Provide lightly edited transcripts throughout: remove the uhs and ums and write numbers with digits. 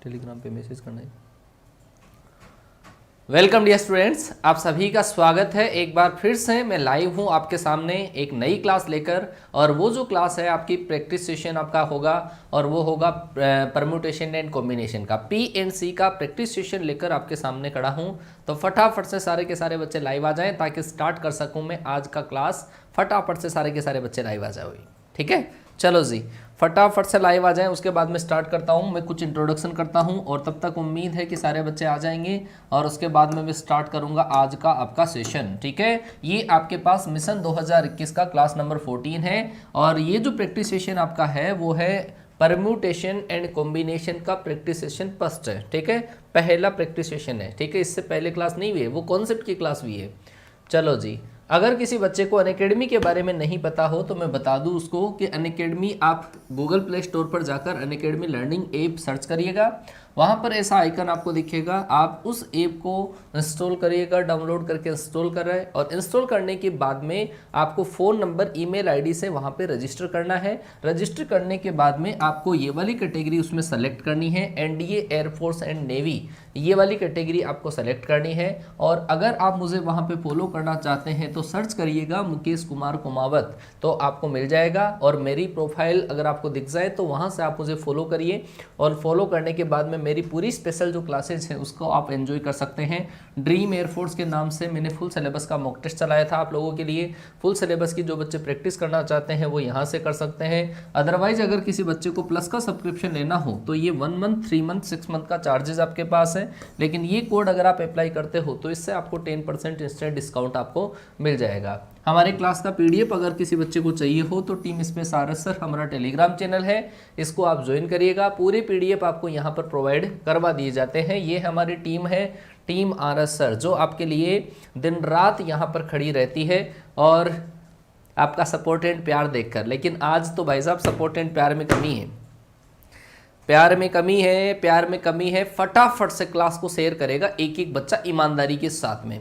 Telegram पे message करना है। वेलकम डियर स्टूडेंट्स, आप सभी का स्वागत है। एक बार फिर से मैं लाइव हूं आपके सामने एक नई क्लास लेकर, और वो जो क्लास है आपकी प्रैक्टिस सेशन आपका होगा, और वो होगा परम्यूटेशन एंड कॉम्बिनेशन का PNC का प्रैक्टिस सेशन लेकर आपके सामने खड़ा हूं। तो फटाफट से सारे के सारे बच्चे लाइव आ जाएं ताकि स्टार्ट कर सकूं मैं आज का क्लास। फटाफट से सारे के सारे बच्चे लाइव आ जाओ, ठीक है। चलो जी, फटाफट से लाइव आ जाएं, उसके बाद मैं स्टार्ट करता हूं। मैं कुछ इंट्रोडक्शन करता हूं और तब तक उम्मीद है कि सारे बच्चे आ जाएंगे, और उसके बाद में मैं स्टार्ट करूंगा आज का आपका सेशन, ठीक है। ये आपके पास मिशन 2021 का क्लास नंबर 14 है, और ये जो प्रैक्टिस सेशन आपका है वो है परम्यूटेशन एंड कॉम्बिनेशन का प्रैक्टिस सेशन फर्स्ट है, ठीक है। पहला प्रैक्टिस सेशन है, ठीक है। इससे पहले क्लास नहीं हुई है, वो कॉन्सेप्ट की क्लास हुई है। चलो जी, अगर किसी बच्चे को अनअकैडमी के बारे में नहीं पता हो तो मैं बता दूं उसको कि अनअकैडमी, आप गूगल प्ले स्टोर पर जाकर अनअकैडमी लर्निंग ऐप सर्च करिएगा। वहाँ पर ऐसा आइकन आपको दिखेगा, आप उस ऐप को इंस्टॉल करिएगा, डाउनलोड करके इंस्टॉल करें, और इंस्टॉल करने के बाद में आपको फ़ोन नंबर ईमेल आईडी से वहाँ पे रजिस्टर करना है। रजिस्टर करने के बाद में आपको ये वाली कैटेगरी उसमें सेलेक्ट करनी है, NDA, एयरफोर्स एंड नेवी, ये वाली कैटेगरी आपको सेलेक्ट करनी है। और अगर आप मुझे वहाँ पे फॉलो करना चाहते हैं तो सर्च करिएगा मुकेश कुमार कुमावत, तो आपको मिल जाएगा। और मेरी प्रोफाइल अगर आपको दिख जाए तो वहाँ से आप मुझे फॉलो करिए, और फॉलो करने के बाद में मेरी पूरी स्पेशल जो क्लासेज हैं उसको आप एंजॉय कर सकते हैं। ड्रीम एयरफोर्स के नाम से मैंने फुल सिलेबस का मॉक टेस्ट चलाया था आप लोगों के लिए। फुल सिलेबस की जो बच्चे प्रैक्टिस करना चाहते हैं वो यहाँ से कर सकते हैं। अदरवाइज अगर किसी बच्चे को प्लस का सब्सक्रिप्शन लेना हो तो ये 1 मंथ, 3 मंथ, 6 मंथ का चार्जेस आपके पास है, लेकिन ये कोड अगर आप अप्लाई करते हो तो इससे आपको 10% इंस्टेंट डिस्काउंट आपको मिल जाएगा। हमारे क्लास का PDF अगर किसी बच्चे को चाहिए हो तो टीम स्पेस RS सर हमारा टेलीग्राम चैनल है, इसको आप ज्वाइन करिएगा। पूरे PDF आपको यहाँ पर प्रोवाइड करवा दिए जाते हैं। ये हमारी टीम है, टीम RS सर, जो आपके लिए दिन रात यहाँ पर खड़ी रहती है और आपका सपोर्ट एंड प्यार देखकर। लेकिन आज तो भाई साहब सपोर्ट एंड प्यार में कमी है, प्यार में कमी है, प्यार में कमी है। फटाफट से क्लास को शेयर करेगा एक एक बच्चा, ईमानदारी के साथ में,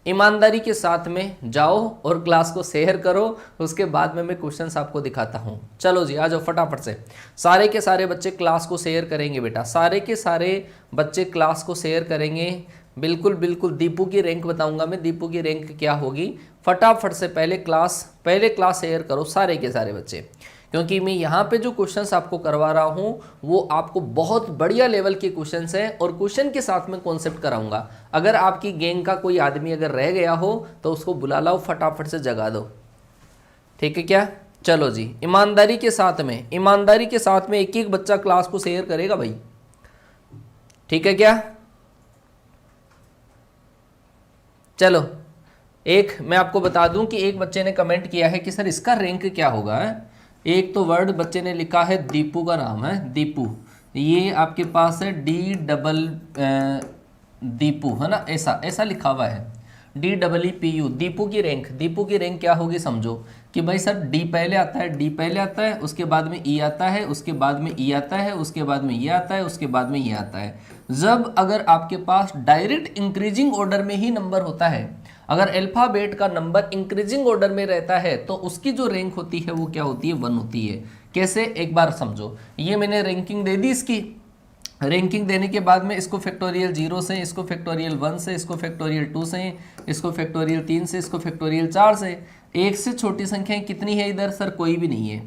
ईमानदारी के साथ में जाओ और क्लास को शेयर करो। उसके बाद में मैं क्वेश्चंस आपको दिखाता हूँ। चलो जी, आ जाओ फटाफट से। सारे के सारे बच्चे क्लास को शेयर करेंगे बेटा, सारे के सारे बच्चे क्लास को शेयर करेंगे। बिल्कुल बिल्कुल, दीपू की रैंक बताऊंगा मैं, दीपू की रैंक क्या होगी। फटाफट से पहले क्लास शेयर करो सारे के सारे बच्चे, क्योंकि मैं यहाँ पे जो क्वेश्चंस आपको करवा रहा हूँ वो आपको बहुत बढ़िया लेवल के क्वेश्चंस हैं, और क्वेश्चन के साथ में कॉन्सेप्ट कराऊंगा। अगर आपकी गैंग का कोई आदमी अगर रह गया हो तो उसको बुला लाओ, फटाफट से जगा दो, ठीक है क्या। चलो जी, ईमानदारी के साथ में, ईमानदारी के साथ में एक एक बच्चा क्लास को शेयर करेगा भाई, ठीक है क्या। चलो, एक मैं आपको बता दूं कि एक बच्चे ने कमेंट किया है कि सर इसका रैंक क्या होगा है? एक तो वर्ड बच्चे ने लिखा है, दीपू का नाम है दीपू, ये आपके पास है दीपू है ना, ऐसा ऐसा लिखा हुआ है, DEEPU। दीपू की रैंक, दीपू की रैंक क्या होगी समझो कि भाई सर डी पहले आता है, डी पहले आता है, उसके बाद में ई आता है, उसके बाद में ई आता है, उसके बाद में ये आता है, उसके बाद में ये आता है। जब अगर आपके पास डायरेक्ट इंक्रीजिंग ऑर्डर में ही नंबर होता है, अगर अल्फाबेट का नंबर इंक्रीजिंग ऑर्डर में रहता है तो उसकी जो रैंक होती है वो क्या होती है, 1 होती है। कैसे, एक बार समझो। ये मैंने रैंकिंग दे दी, इसकी रैंकिंग देने के बाद में इसको फैक्टोरियल 0 से, इसको फैक्टोरियल 1 से, इसको फैक्टोरियल 2 से, इसको फैक्टोरियल 3 से, इसको फैक्टोरियल 4 से। 1 से छोटी संख्या कितनी है इधर? सर कोई भी नहीं है।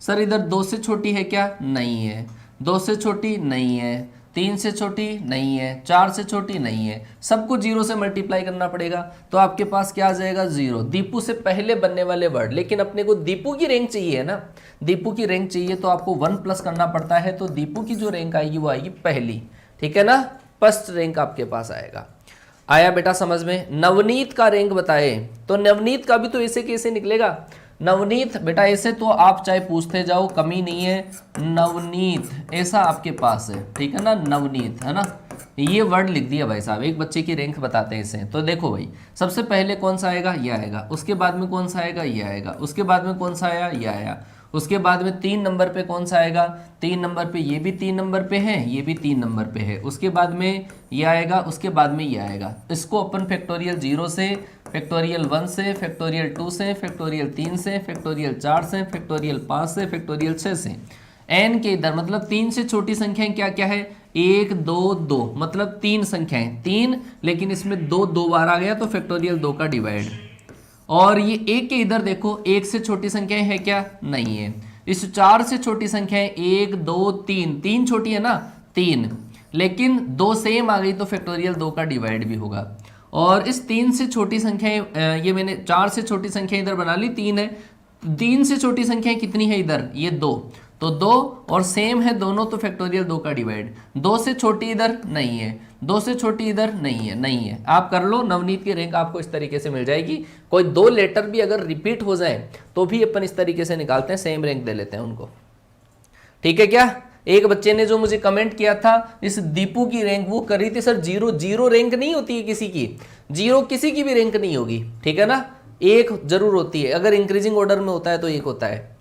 सर इधर 2 से छोटी है क्या? नहीं है। 2 से छोटी नहीं है, 3 से छोटी नहीं है, 4 से छोटी नहीं है। सबको 0 से मल्टीप्लाई करना पड़ेगा, तो आपके पास क्या आ जाएगा? 0। दीपू से पहले बनने वाले वर्ड, लेकिन अपने को दीपू की रैंक चाहिए है ना, दीपू की रैंक चाहिए तो आपको 1 प्लस करना पड़ता है, तो दीपू की जो रैंक आएगी वो आएगी पहली, ठीक है ना। फर्स्ट रैंक आपके पास आएगा। आया बेटा समझ में। नवनीत का रैंक बताए, तो नवनीत का भी तो ऐसे कैसे निकलेगा? नवनीत बेटा ऐसे तो आप चाहे पूछते जाओ, कमी नहीं है। नवनीत ऐसा आपके पास है, ठीक है ना, नवनीत है ना, ये वर्ड लिख दिया भाई साहब। एक बच्चे की रैंक बताते हैं इसे, तो देखो भाई सबसे पहले कौन सा आएगा? ये आएगा। उसके बाद में कौन सा आएगा? ये आएगा। उसके बाद में कौन सा आया? ये आया। उसके बाद में 3 नंबर पे कौन सा आएगा? 3 नंबर पे ये भी 3 नंबर पे है, ये भी 3 नंबर पे है। उसके बाद में ये आएगा, उसके बाद में ये आएगा। इसको अपन फैक्टोरियल 0 से, फैक्टोरियल 1 से, फैक्टोरियल 2 से, फैक्टोरियल 3 से, फैक्टोरियल 4 से, फैक्टोरियल 5 से, फैक्टोरियल 6 से, n के इधर मतलब 3 से छोटी संख्याएं क्या क्या है, 1 2 2, मतलब 3 संख्याएं 3, लेकिन इसमें 2 2 बार आ गया तो फैक्टोरियल 2 का डिवाइड। और ये 1 के इधर देखो 1 से छोटी संख्याएं है क्या, नहीं है। इस 4 से छोटी संख्याएं 1 2 3, 3 छोटी है ना 3, लेकिन 2 सेम आ गई तो फैक्टोरियल 2 का डिवाइड भी होगा। और इस 3 से छोटी संख्याएं, ये मैंने 4 से छोटी संख्या इधर बना ली, 3 है, 3 से छोटी संख्या कितनी है इधर, ये 2, तो 2 और सेम है दोनों तो फैक्टोरियल 2 का डिवाइड। 2 से छोटी इधर नहीं है, 2 से छोटी इधर नहीं है, नहीं है। आप कर लो, नवनीत की रैंक आपको इस तरीके से मिल जाएगी। कोई 2 लेटर भी अगर रिपीट हो जाए तो भी अपन इस तरीके से निकालते हैं, सेम रैंक दे लेते हैं उनको। ठीक है क्या? एक बच्चे ने जो मुझे कमेंट किया था, इस दीपू की रैंक वो कर रही थी सर जीरो, जीरो रैंक नहीं होती है किसी की, जीरो किसी की भी रैंक नहीं होगी, ठीक है ना, एक जरूर होती है, अगर इंक्रीजिंग ऑर्डर में होता है तो एक होता है।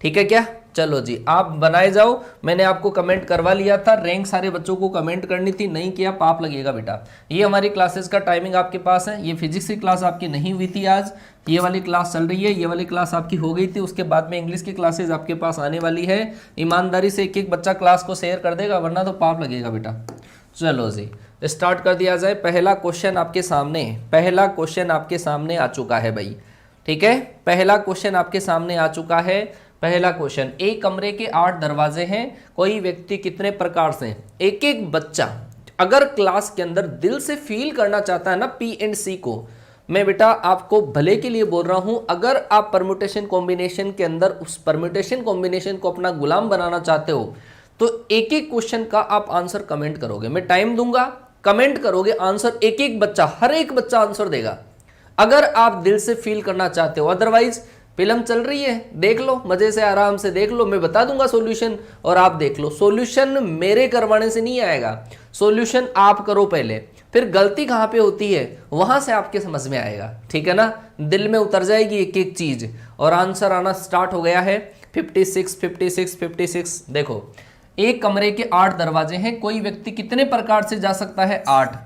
ठीक है क्या? चलो जी, आप बनाए जाओ, मैंने आपको कमेंट करवा लिया था, रैंक सारे बच्चों को कमेंट करनी थी, नहीं किया पाप लगेगा बेटा। ये हमारी क्लासेस का टाइमिंग आपके पास है। ये फिजिक्स की क्लास आपकी नहीं हुई थी आज, ये वाली क्लास चल रही है, ये वाली क्लास आपकी हो गई थी, उसके बाद में इंग्लिश की क्लासेज आपके पास आने वाली है। ईमानदारी से एक एक बच्चा क्लास को शेयर कर देगा, वरना तो पाप लगेगा बेटा। चलो जी, स्टार्ट कर दिया जाए। पहला क्वेश्चन आपके सामने, पहला क्वेश्चन आपके सामने आ चुका है भाई। ठीक है, पहला क्वेश्चन आपके सामने आ चुका है। पहला क्वेश्चन, एक कमरे के 8 दरवाजे हैं, कोई व्यक्ति कितने प्रकार से, एक एक बच्चा अगर क्लास के अंदर दिल से फील करना चाहता है ना पी एंड सी को, मैं बेटा आपको भले के लिए बोल रहा हूं, अगर आप परम्यूटेशन कॉम्बिनेशन के अंदर उस परम्यूटेशन कॉम्बिनेशन को अपना गुलाम बनाना चाहते हो तो एक एक क्वेश्चन का आप आंसर कमेंट करोगे, मैं टाइम दूंगा, कमेंट करोगे आंसर, एक एक बच्चा, हर एक बच्चा आंसर देगा अगर आप दिल से फील करना चाहते हो। अदरवाइज फिल्म चल रही है, देख लो, मजे से आराम से देख लो, मैं बता दूंगा सॉल्यूशन और आप देख लो। सॉल्यूशन मेरे करवाने से नहीं आएगा, सॉल्यूशन आप करो पहले, फिर गलती कहाँ पे होती है वहां से आपके समझ में आएगा। ठीक है ना, दिल में उतर जाएगी एक एक चीज और आंसर आना स्टार्ट हो गया है। 56 56 56। देखो, एक कमरे के 8 दरवाजे हैं, कोई व्यक्ति कितने प्रकार से जा सकता है, 8,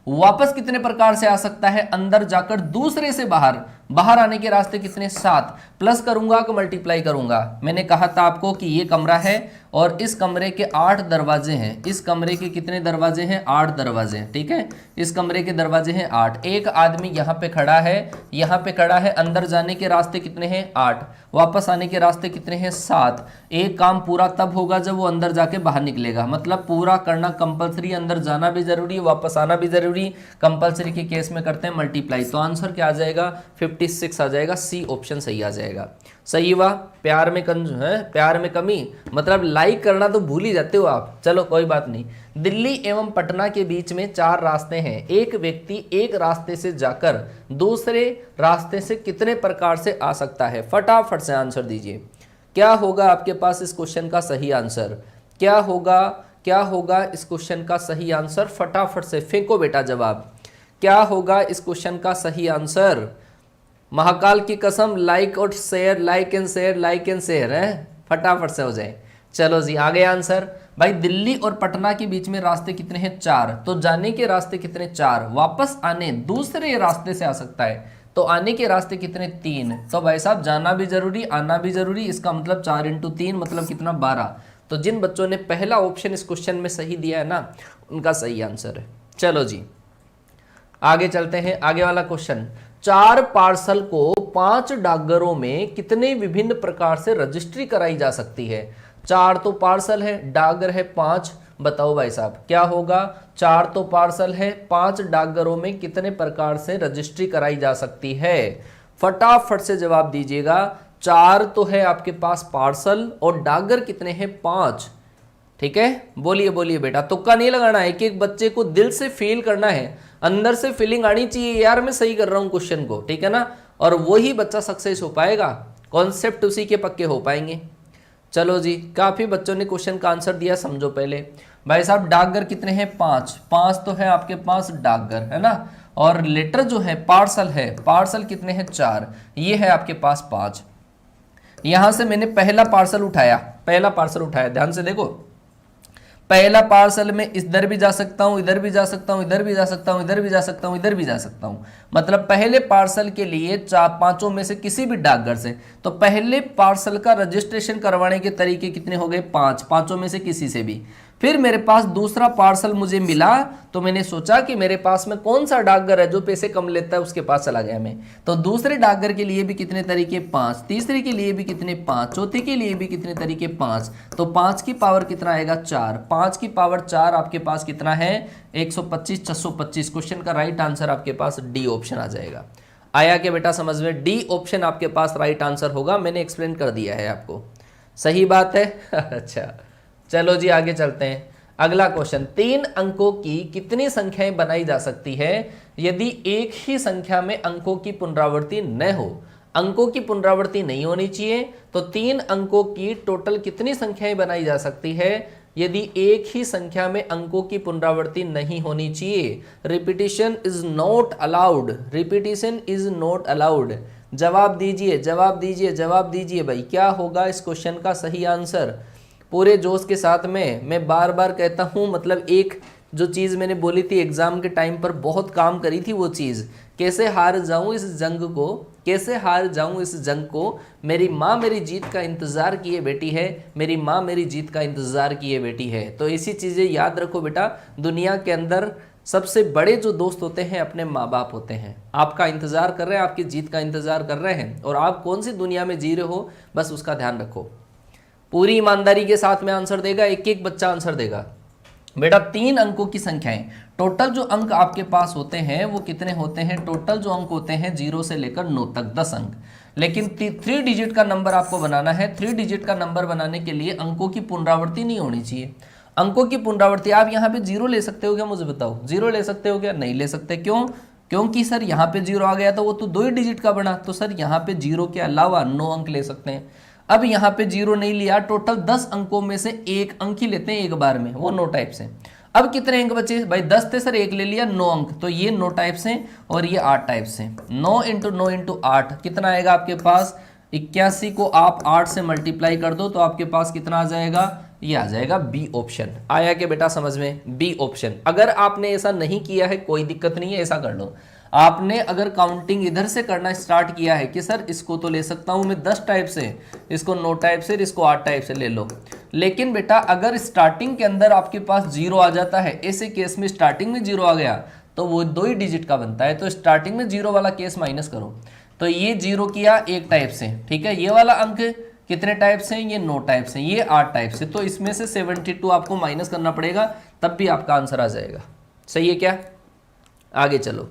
वापस कितने प्रकार से आ सकता है, अंदर जाकर दूसरे से बाहर, बाहर आने के रास्ते कितने, 7, प्लस करूंगा कि मल्टीप्लाई करूंगा। मैंने कहा था आपको कि ये कमरा है और इस कमरे के 8 दरवाजे हैं, इस कमरे के कितने दरवाजे हैं, 8 दरवाजे हैं। ठीक है, इस कमरे के दरवाजे हैं 8, एक आदमी यहाँ पे खड़ा है, यहाँ पे खड़ा है, अंदर जाने के रास्ते कितने हैं, 8, वापस आने के रास्ते कितने हैं, 7। एक काम पूरा तब होगा जब वो अंदर जाके बाहर निकलेगा, मतलब पूरा करना कंपलसरी, अंदर जाना भी जरूरी, वापस आना भी जरूरी, कंपलसरी के केस में करते हैं मल्टीप्लाई। तो आंसर क्या आ जाएगा, 56 आ जाएगा, सी ऑप्शन सही आ जाएगा। सही हुआ, प्यार में है, प्यार में कमी, मतलब लाइक करना तो भूल ही जाते हो आप, चलो कोई बात नहीं। दिल्ली एवं पटना के बीच में 4 रास्ते हैं, एक व्यक्ति एक रास्ते से जाकर दूसरे रास्ते से कितने प्रकार से आ सकता है, फटाफट से आंसर दीजिए। क्या होगा आपके पास इस क्वेश्चन का सही आंसर, क्या होगा, क्या होगा इस क्वेश्चन का सही आंसर, फटाफट से फेंको बेटा जवाब। क्या होगा इस क्वेश्चन का सही आंसर, महाकाल की कसम, लाइक और share, like and share, like and share है, फटाफट से हो जाए। चलो जी, आ गया आंसर भाई। दिल्ली और पटना के बीच में रास्ते कितने हैं, 4, तो जाने के रास्ते कितने, 4, वापस आने दूसरे रास्ते से आ सकता है, तो आने के रास्ते कितने, 3, तो भाई साहब जाना भी जरूरी, आना भी जरूरी, इसका मतलब 4 × 3 मतलब कितना, 12। तो जिन बच्चों ने पहला ऑप्शन इस क्वेश्चन में सही दिया है ना, उनका सही आंसर है। चलो जी, आगे चलते हैं। आगे वाला क्वेश्चन, 4 पार्सल को 5 डाकघरों में कितने विभिन्न प्रकार से रजिस्ट्री कराई जा सकती है। 4 तो पार्सल है, डाकघर है 5, बताओ भाई साहब क्या होगा। 4 तो पार्सल है, 5 डाकघरों में कितने प्रकार से रजिस्ट्री कराई जा सकती है, फटाफट से जवाब दीजिएगा। 4 तो है आपके पास पार्सल और डाकघर कितने हैं, 5। ठीक है, बोलिए बोलिए बेटा, तुक्का नहीं लगाना है, एक एक बच्चे को दिल से फील करना है, अंदर से फीलिंग आनी चाहिए यार मैं सही कर रहा हूं क्वेश्चन को, ठीक है ना, और वही बच्चा सक्सेस हो पाएगा, कॉन्सेप्ट उसी के पक्के हो पाएंगे। चलो जी, काफी बच्चों ने क्वेश्चन का आंसर दिया, समझो पहले भाई साहब। डाकघर कितने हैं, 5 तो है आपके पास डाकघर, है ना, और लेटर जो है पार्सल है, पार्सल कितने हैं, 4, ये है आपके पास 5। यहां से मैंने पहला पार्सल उठाया, ध्यान से देखो, पहला पार्सल में इधर भी जा सकता हूं, इधर भी जा सकता हूं, इधर भी जा सकता हूं, इधर भी जा सकता हूं, इधर भी जा सकता हूं। मतलब पहले पार्सल के लिए पांचों में से किसी भी डाकघर से, तो पहले पार्सल का रजिस्ट्रेशन करवाने के तरीके कितने हो गए? पांचों में से किसी से भी। फिर मेरे पास दूसरा पार्सल मुझे मिला, तो मैंने सोचा कि मेरे पास में कौन सा डाकघर है जो पैसे कम लेता है, उसके पास चला गया मैं। तो दूसरे डाकघर के लिए भी कितने तरीके? 5। तीसरे के लिए भी कितने? 5। चौथे के लिए भी कितने तरीके? 5। तो 5 की पावर कितना आएगा? 4। 5 की पावर 4 आपके पास कितना है? 125, 625। क्वेश्चन का राइट आंसर आपके पास डी ऑप्शन आ जाएगा। आया क्या बेटा समझ में? डी ऑप्शन आपके पास राइट आंसर होगा, मैंने एक्सप्लेन कर दिया है आपको। सही बात है। अच्छा चलो जी आगे चलते हैं। अगला क्वेश्चन, 3 अंकों की कितनी संख्याएं बनाई जा सकती है यदि एक ही संख्या में अंकों की पुनरावृत्ति न हो? अंकों की पुनरावृत्ति नहीं होनी चाहिए, तो 3 अंकों की टोटल कितनी संख्याएं बनाई जा सकती है यदि एक ही संख्या में अंकों की पुनरावृत्ति नहीं होनी चाहिए? Repetition is not allowed, repetition is not allowed. जवाब दीजिए, जवाब दीजिए, जवाब दीजिए भाई, क्या होगा इस क्वेश्चन का सही आंसर? पूरे जोश के साथ में मैं बार बार कहता हूँ, मतलब एक जो चीज़ मैंने बोली थी एग्जाम के टाइम पर बहुत काम करी थी, वो चीज़ कैसे हार जाऊँ इस जंग को, कैसे हार जाऊँ इस जंग को। मेरी माँ मेरी जीत का इंतज़ार किए बैठी है, मेरी माँ मेरी जीत का इंतज़ार किए बैठी है। तो ऐसी चीज़ें याद रखो बेटा, दुनिया के अंदर सबसे बड़े जो दोस्त होते हैं अपने माँ बाप होते हैं। आपका इंतज़ार कर रहे हैं, आपकी जीत का इंतज़ार कर रहे हैं, और आप कौन सी दुनिया में जी रहे हो बस उसका ध्यान रखो। पूरी ईमानदारी के साथ में आंसर देगा, एक एक बच्चा आंसर देगा बेटा। 3 अंकों की संख्याएं, टोटल जो अंक आपके पास होते हैं वो कितने होते हैं? टोटल जो अंक होते हैं 0 से लेकर 9 तक 10 अंक। लेकिन 3 डिजिट का नंबर आपको बनाना है। 3 डिजिट का नंबर बनाने के लिए अंकों की पुनरावृत्ति नहीं होनी चाहिए। अंकों की पुनरावृत्ति, आप यहाँ पे 0 ले सकते हो क्या? मुझे बताओ, 0 ले सकते हो क्या? नहीं ले सकते। क्यों? क्योंकि सर यहाँ पे 0 आ गया तो वो तो 2 ही डिजिट का बना, तो सर यहाँ पे 0 के अलावा 9 अंक ले सकते हैं। अब यहाँ पे 0 नहीं लिया, टोटल 10 अंकों में से 1 अंक ही लेते हैं एक बार में, वो 9 टाइप से। अब कितने अंक बचे भाई? 10 थे सर, 1 ले लिया, 9 अंक, तो ये 9 टाइप से और ये 8 टाइप से। 9 × 9 × 8 कितना आएगा आपके पास? 81 को आप 8 से मल्टीप्लाई कर दो तो आपके पास कितना आ जाएगा? ये आ जाएगा बी ऑप्शन। आया कि बेटा समझ में? B option. अगर आपने ऐसा नहीं किया है कोई दिक्कत नहीं है, ऐसा कर लो। आपने अगर काउंटिंग इधर से करना स्टार्ट किया है कि सर इसको तो ले सकता हूं मैं 10 टाइप से, इसको 9 टाइप से, इसको 8 टाइप से ले लो। लेकिन बेटा अगर स्टार्टिंग के अंदर आपके पास 0 आ जाता है, ऐसे केस में स्टार्टिंग में 0 आ गया तो वो 2 ही डिजिट का बनता है, तो स्टार्टिंग में 0 वाला केस माइनस करो। तो ये 0 किया 1 टाइप से, ठीक है। ये वाला अंक कितने टाइप से? ये 9 टाइप से, ये 8 टाइप से, तो इसमें से 72 आपको माइनस करना पड़ेगा, तब भी आपका आंसर आ जाएगा। सही है क्या? आगे चलो,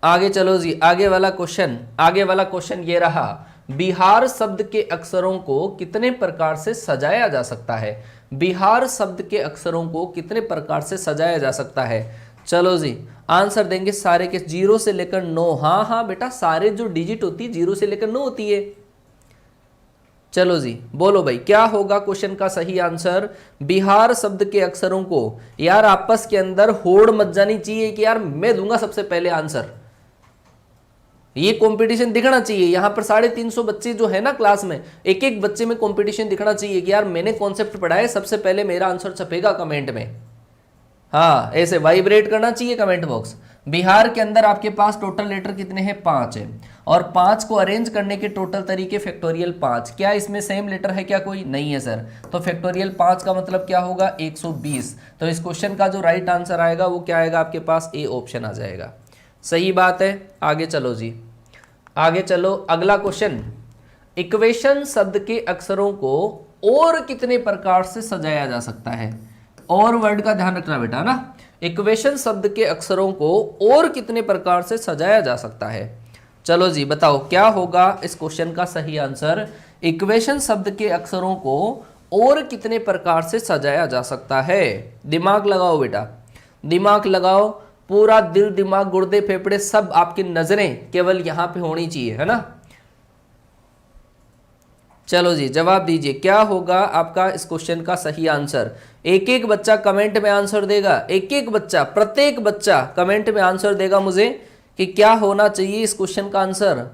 आगे चलो जी। आगे वाला क्वेश्चन ये रहा, बिहार शब्द के अक्षरों को कितने प्रकार से सजाया जा सकता है? बिहार शब्द के अक्षरों को कितने प्रकार से सजाया जा सकता है? चलो जी आंसर देंगे सारे के 0 से लेकर 9। हाँ हाँ बेटा, सारे जो डिजिट होती है 0 से लेकर 9 होती है। चलो जी बोलो भाई, क्या होगा क्वेश्चन का सही आंसर? बिहार शब्द के अक्षरों को, यार आपस के अंदर होड़ मत जानी चाहिए कि यार मैं दूंगा सबसे पहले आंसर। ये कंपटीशन दिखना चाहिए। यहाँ पर 350 बच्चे जो है ना क्लास में, एक एक बच्चे में कंपटीशन दिखना चाहिए कि यार मैंने कॉन्सेप्ट पढ़ा है, सबसे पहले मेरा आंसर छपेगा कमेंट में। हाँ, ऐसे वाइब्रेट करना चाहिए कमेंट बॉक्स। बिहार के अंदर आपके पास टोटल लेटर कितने हैं? 5 है, और 5 को अरेंज करने के टोटल तरीके फैक्टोरियल 5। क्या इसमें सेम लेटर है क्या? कोई नहीं है सर, तो फैक्टोरियल 5 का मतलब क्या होगा? 120। तो इस क्वेश्चन का जो राइट आंसर आएगा वो क्या आएगा आपके पास? ए ऑप्शन आ जाएगा। सही बात है। आगे चलो जी, आगे चलो। अगला क्वेश्चन, इक्वेशन शब्द के अक्षरों को और कितने प्रकार से सजाया जा सकता है? और वर्ड का ध्यान रखना बेटा ना। इक्वेशन शब्द के अक्षरों को और कितने प्रकार से सजाया जा सकता है? चलो जी बताओ क्या होगा इस क्वेश्चन का सही आंसर? इक्वेशन शब्द के अक्षरों को और कितने प्रकार से सजाया जा सकता है? दिमाग लगाओ बेटा, दिमाग लगाओ। पूरा दिल, दिमाग, गुर्दे, फेफड़े सब आपकी नजरें केवल यहां पे होनी चाहिए, है ना। चलो जी जवाब दीजिए, क्या होगा आपका इस क्वेश्चन का सही आंसर? एक एक बच्चा कमेंट में आंसर देगा, एक एक बच्चा, प्रत्येक बच्चा कमेंट में आंसर देगा मुझे कि क्या होना चाहिए इस क्वेश्चन का आंसर।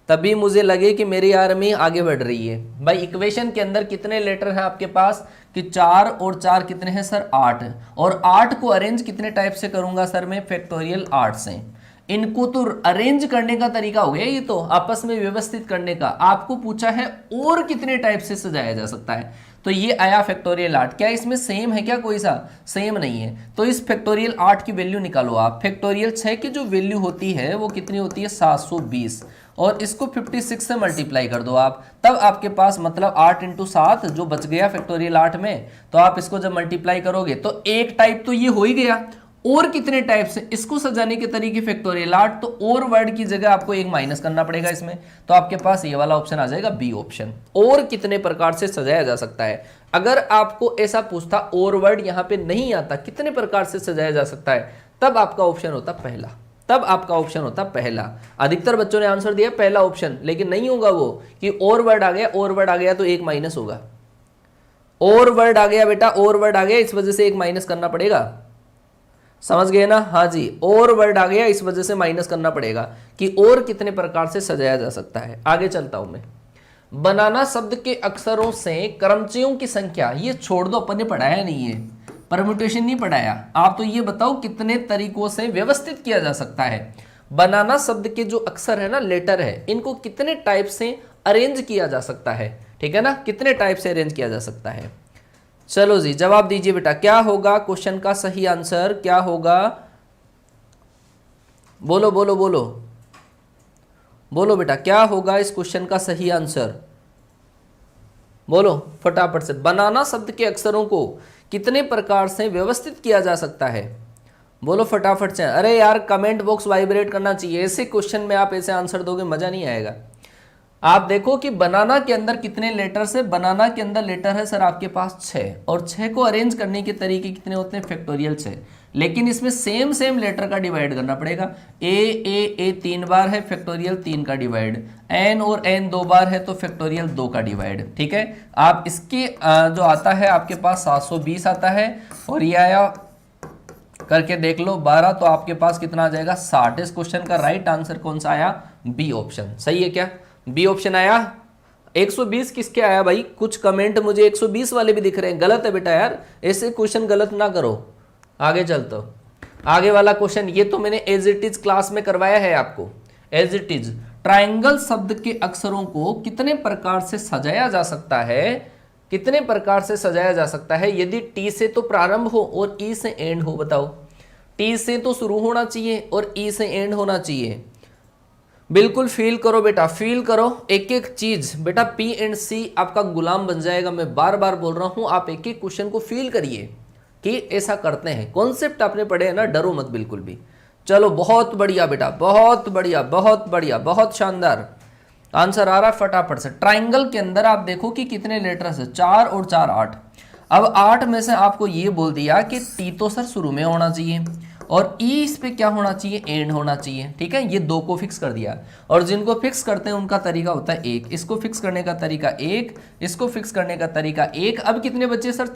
तभी मुझे लगे कि मेरी आर्मी आगे बढ़ रही है। भाई इक्वेशन के अंदर कितने लेटर हैं आपके पास कि 4 और 4 कितने हैं सर 8, और 8 को अरेंज कितने टाइप से करूंगा सर मैं, फैक्टोरियल 8 से। इनको तो अरेंज करने का तरीका हो गया, ये तो आपस में व्यवस्थित करने का। आपको पूछा है और कितने टाइप से सजाया जा सकता है, तो ये आया फैक्टोरियल 8। क्या इसमें सेम है क्या, कोई सा सेम नहीं है, तो इस फैक्टोरियल 8 की वैल्यू निकालो आप। फैक्टोरियल 6 की जो वैल्यू होती है वो कितनी होती है 720, और इसको 56 से मल्टीप्लाई कर दो आप, तब आपके पास मतलब 8 इंटू 7 जो बच गया फैक्टोरियल 8 में, तो आप इसको जब मल्टीप्लाई करोगे तो एक टाइप तो ये हो ही गया। और कितने टाइप से इसको सजाने के तरीके फैक्टोरियल 8, तो और वर्ड की जगह आपको एक माइनस करना पड़ेगा इसमें, तो आपके पास ये वाला ऑप्शन आ जाएगा बी ऑप्शन। और कितने प्रकार से सजाया जा सकता है, अगर आपको ऐसा पूछता और वर्ड यहाँ पे नहीं आता कितने प्रकार से सजाया जा सकता है, तब आपका ऑप्शन होता पहला, तब आपका ऑप्शन होता पहला। अधिकतर बच्चों ने आंसर दिया पहला ऑप्शन, लेकिन नहीं होगा वो कि और वर्ड आ गया, और वर्ड आ गया तो एक माइनस होगा। और वर्ड आ गया बेटा, और वर्ड आ गया, इस वजह से एक माइनस करना पड़ेगा, समझ गए ना। हाँ जी, और वर्ड आ गया इस वजह से माइनस करना पड़ेगा कि और कितने प्रकार से सजाया जा सकता है। आगे चलता हूं मैं। बनाना शब्द के अक्षरों से कर्मचियों की संख्या, ये छोड़ दो, अपन ने पढ़ाया नहीं है, परम्यूटेशन नहीं पढ़ाया। आप तो ये बताओ कितने तरीकों से व्यवस्थित किया जा सकता है। बनाना शब्द के जो अक्षर है ना, लेटर है, इनको कितने टाइप से अरेंज किया जा सकता है, ठीक है ना, कितने टाइप से अरेंज किया जा सकता है। चलो जी जवाब दीजिए बेटा, क्या होगा क्वेश्चन का सही आंसर, क्या होगा, बोलो बोलो बोलो बोलो बेटा, क्या होगा इस क्वेश्चन का सही आंसर, बोलो फटाफट से। बनाना शब्द के अक्षरों को कितने प्रकार से व्यवस्थित किया जा सकता है, बोलो फटाफट से। अरे यार कमेंट बॉक्स वाइब्रेट करना चाहिए, ऐसे क्वेश्चन में आप ऐसे आंसर दोगे मजा नहीं आएगा। आप देखो कि बनाना के अंदर कितने लेटर्स है, बनाना के अंदर लेटर है सर आपके पास 6, और 6 को अरेंज करने के तरीके कितने होते हैं, फैक्टोरियल 6। लेकिन इसमें सेम लेटर का डिवाइड करना पड़ेगा। ए 3 बार है, फैक्टोरियल 3 का डिवाइड, एन और एन 2 बार है तो फैक्टोरियल 2 का डिवाइड, ठीक है। आप इसके जो आता है आपके पास 720 आता है, और ये आया करके देख लो 12, तो आपके पास कितना आ जाएगा 60। इस क्वेश्चन का राइट आंसर कौन सा आया, बी ऑप्शन। सही है क्या, बी ऑप्शन आया। 120 किसके आया भाई, कुछ कमेंट मुझे 120 वाले भी दिख रहे हैं, गलत है बेटा यार, ऐसे क्वेश्चन गलत ना करो। आगे चलते हो, आगे वाला क्वेश्चन, ये तो मैंने एज इट इज क्लास में करवाया है आपको, एज इट इज। ट्राइंगल शब्द के अक्षरों को कितने प्रकार से सजाया जा सकता है, कितने प्रकार से सजाया जा सकता है, यदि टी से तो प्रारंभ हो और ई से एंड हो। बताओ, टी से तो शुरू होना चाहिए और ई से एंड होना चाहिए। बिल्कुल फील करो बेटा, फील करो एक एक चीज। बेटा पी एंड सी आपका गुलाम बन जाएगा, मैं बार बार बोल रहा हूं। आप एक एक क्वेश्चन को फील करिए कि ऐसा करते हैं, कॉन्सेप्ट आपने पढ़े हैं ना, डरो मत बिल्कुल भी। चलो बहुत बढ़िया बेटा, बहुत बढ़िया, बहुत बढ़िया, बहुत शानदार आंसर आ रहा है फटाफट से। ट्राइंगल के अंदर आप देखो कि कितने लेटर्स है, 4 और 4 8। अब 8 में से आपको ये बोल दिया कि टी तो सर शुरू में होना चाहिए, और ई इस पे क्या होना चाहिए, एंड होना चाहिए, ठीक है। ये 2 को फिक्स कर दिया, और जिनको फिक्स करते हैं उनका तरीका होता है एक, इसको फिक्स करने का तरीका एक, इसको फिक्स करने का तरीका एक। अब कितने बचे सर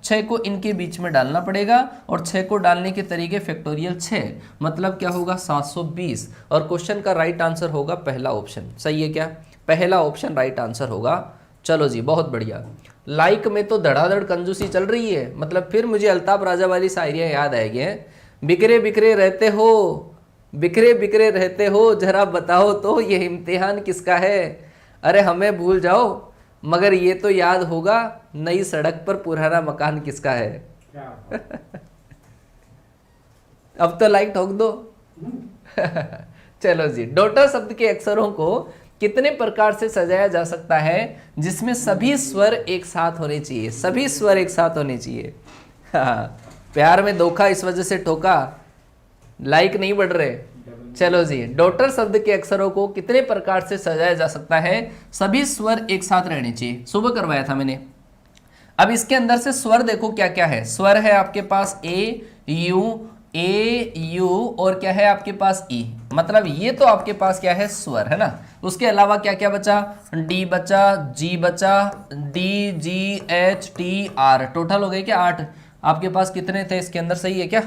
6 को इनके बीच में डालना पड़ेगा, और 6 को डालने के तरीके फैक्टोरियल 6, मतलब क्या होगा 720। और क्वेश्चन का राइट आंसर होगा पहला ऑप्शन। सही है क्या, पहला ऑप्शन राइट आंसर होगा। चलो जी बहुत बढ़िया। लाइक में तो धड़ाधड़ कंजूसी चल रही है, मतलब फिर मुझे अल्ताफ राजा वाली शायरियाँ याद आएगी हैं। बिखरे बिखरे रहते हो, बिखरे बिखरे रहते हो, जरा बताओ तो ये इम्तिहान किसका है। अरे हमें भूल जाओ मगर ये तो याद होगा, नई सड़क पर पुराना मकान किसका है। अब तो लाइक ठोक दो। चलो जी, डॉटर शब्द के अक्षरों को कितने प्रकार से सजाया जा सकता है जिसमें सभी स्वर एक साथ होने चाहिए, सभी स्वर एक साथ होने चाहिए। हाँ, प्यार में धोखा इस वजह से ठोका, लाइक नहीं बढ़ रहे। चलो जी, डॉटर शब्द के अक्षरों को कितने प्रकार से सजाया जा सकता है, सभी स्वर एक साथ रहने चाहिए। सुबह करवाया था मैंने। अब इसके अंदर से स्वर देखो क्या क्या है। स्वर है आपके पास ए यू और क्या है आपके पास ई, मतलब ये तो आपके पास क्या है स्वर है ना। उसके अलावा क्या क्या बचा, डी बचा, जी बचा, D G H T R, total हो गए क्या 8। आपके पास कितने थे इसके अंदर, सही है क्या,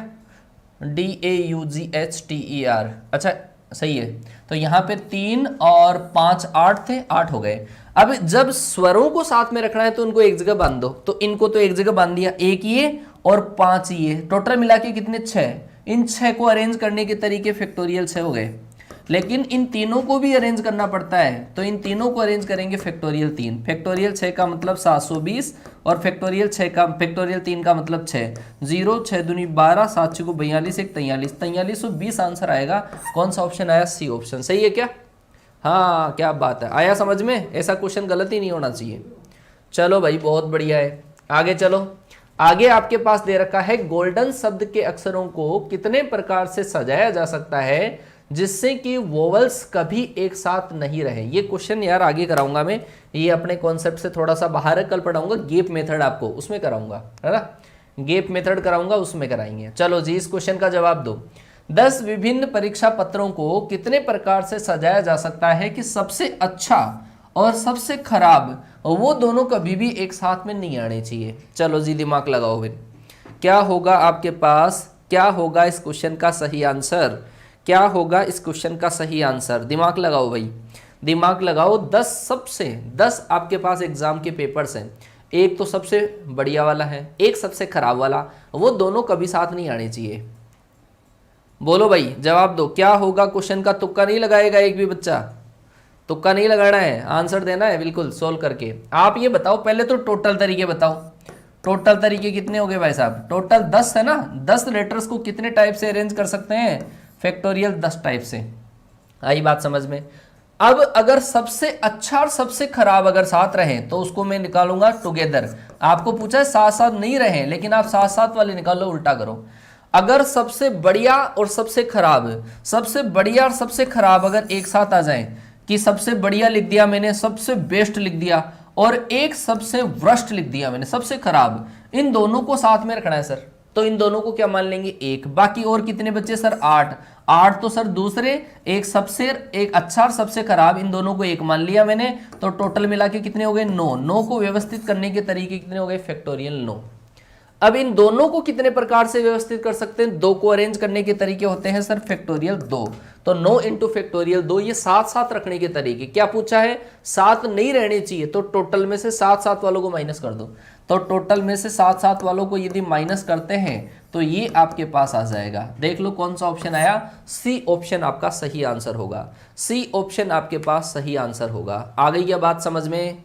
D A you ji H T E R. अच्छा सही है। तो यहाँ पे 3 और 5 8 थे, 8 हो गए। अब जब स्वरों को साथ में रखना है तो उनको एक जगह बांध दो, तो इनको तो एक जगह बांध दिया, एक ये और 5 ये, टोटल मिला के कितने 6। इन 6 को अरेंज करने के तरीके फैक्टोरियल 6 हो गए, लेकिन इन तीनों को भी अरेंज करना पड़ता है, तो इन तीनों को अरेंज करेंगे फैक्टोरियल 3। फैक्टोरियल 6 का मतलब 720 और फैक्टोरियल 3 का मतलब 6। 0 6 दूनी 12, 7 6 को 42, 1 43, 4320 आंसर आएगा। कौन सा ऑप्शन आया? C option. सही है क्या? हाँ, क्या बात है, आया समझ में? ऐसा क्वेश्चन गलत ही नहीं होना चाहिए। चलो भाई, बहुत बढ़िया है। आगे चलो, आगे आपके पास दे रखा है गोल्डन शब्द के अक्षरों को कितने प्रकार से सजाया जा सकता है जिससे कि वोवल्स कभी एक साथ नहीं रहे। ये क्वेश्चन यार आगे कराऊंगा मैं, ये अपने कॉन्सेप्ट से थोड़ा सा बाहर है। कल पढ़ाऊंगा गेप मेथड, आपको उसमें कराऊंगा, है ना, गेप मेथड कराऊंगा, उसमें कराएंगे। चलो जी, इस क्वेश्चन का जवाब दो। 10 विभिन्न परीक्षा पत्रों को कितने प्रकार से सजाया जा सकता है कि सबसे अच्छा और सबसे खराब वो दोनों कभी भी एक साथ में नहीं आने चाहिए। चलो जी, दिमाग लगाओ फिर, क्या होगा आपके पास, क्या होगा इस क्वेश्चन का सही आंसर, क्या होगा इस क्वेश्चन का सही आंसर? दिमाग लगाओ भाई, दिमाग लगाओ। 10 आपके पास एग्जाम के पेपर्स हैं, एक तो सबसे बढ़िया वाला है, एक सबसे खराब वाला, वो दोनों कभी साथ नहीं आने चाहिए। बोलो भाई, जवाब दो, क्या होगा क्वेश्चन का? तुक्का नहीं लगाएगा एक भी बच्चा, तुक्का नहीं लगाना है, आंसर देना है बिल्कुल सोल्व करके। आप ये बताओ पहले तो टोटल तरीके बताओ, टोटल तरीके कितने हो गए भाई साहब? टोटल 10 है ना। 10 लेटर्स को कितने टाइप से अरेंज कर सकते हैं? फैक्टोरियल 10 टाइप से। आई बात समझ में? अब अगर सबसे अच्छा और सबसे खराब अगर साथ रहे तो उसको मैं निकालूंगा टुगेदर। आपको पूछा है साथ साथ नहीं रहे, लेकिन आप साथ साथ वाले निकालो, उल्टा करो। अगर सबसे बढ़िया और सबसे खराब, सबसे बढ़िया और सबसे खराब अगर एक साथ आ जाए, कि सबसे बढ़िया लिख दिया मैंने, सबसे बेस्ट लिख दिया, और एक सबसे वर्स्ट लिख दिया मैंने, सबसे खराब, इन दोनों को साथ में रखना है सर, तो इन दोनों को क्या मान लेंगे? एक। बाकी और कितने बच्चे सर? 8। 8 तो सर दूसरे, एक सबसे, एक अच्छा और सबसे खराब, इन दोनों को एक मान लिया मैंने, तो टोटल मिला के कितने हो गए? 9। 9 को व्यवस्थित करने के तरीके कितने हो गए? फैक्टोरियल 9। अब इन दोनों को कितने प्रकार से व्यवस्थित कर सकते हैं? 2 को अरेंज करने के तरीके होते हैं सर फैक्टोरियल 2। तो 9 इंटू फैक्टोरियल 2, ये साथ साथ रखने के तरीके। क्या पूछा है? साथ नहीं रहने चाहिए, तो टोटल में से साथ साथ वालों को माइनस कर दो। तो टोटल में से साथ साथ वालों को यदि माइनस करते हैं तो ये आपके पास आ जाएगा। देख लो कौन सा ऑप्शन आया? सी ऑप्शन आपका सही आंसर होगा। सी ऑप्शन आपके पास सही आंसर होगा। आ गई क्या बात समझ में?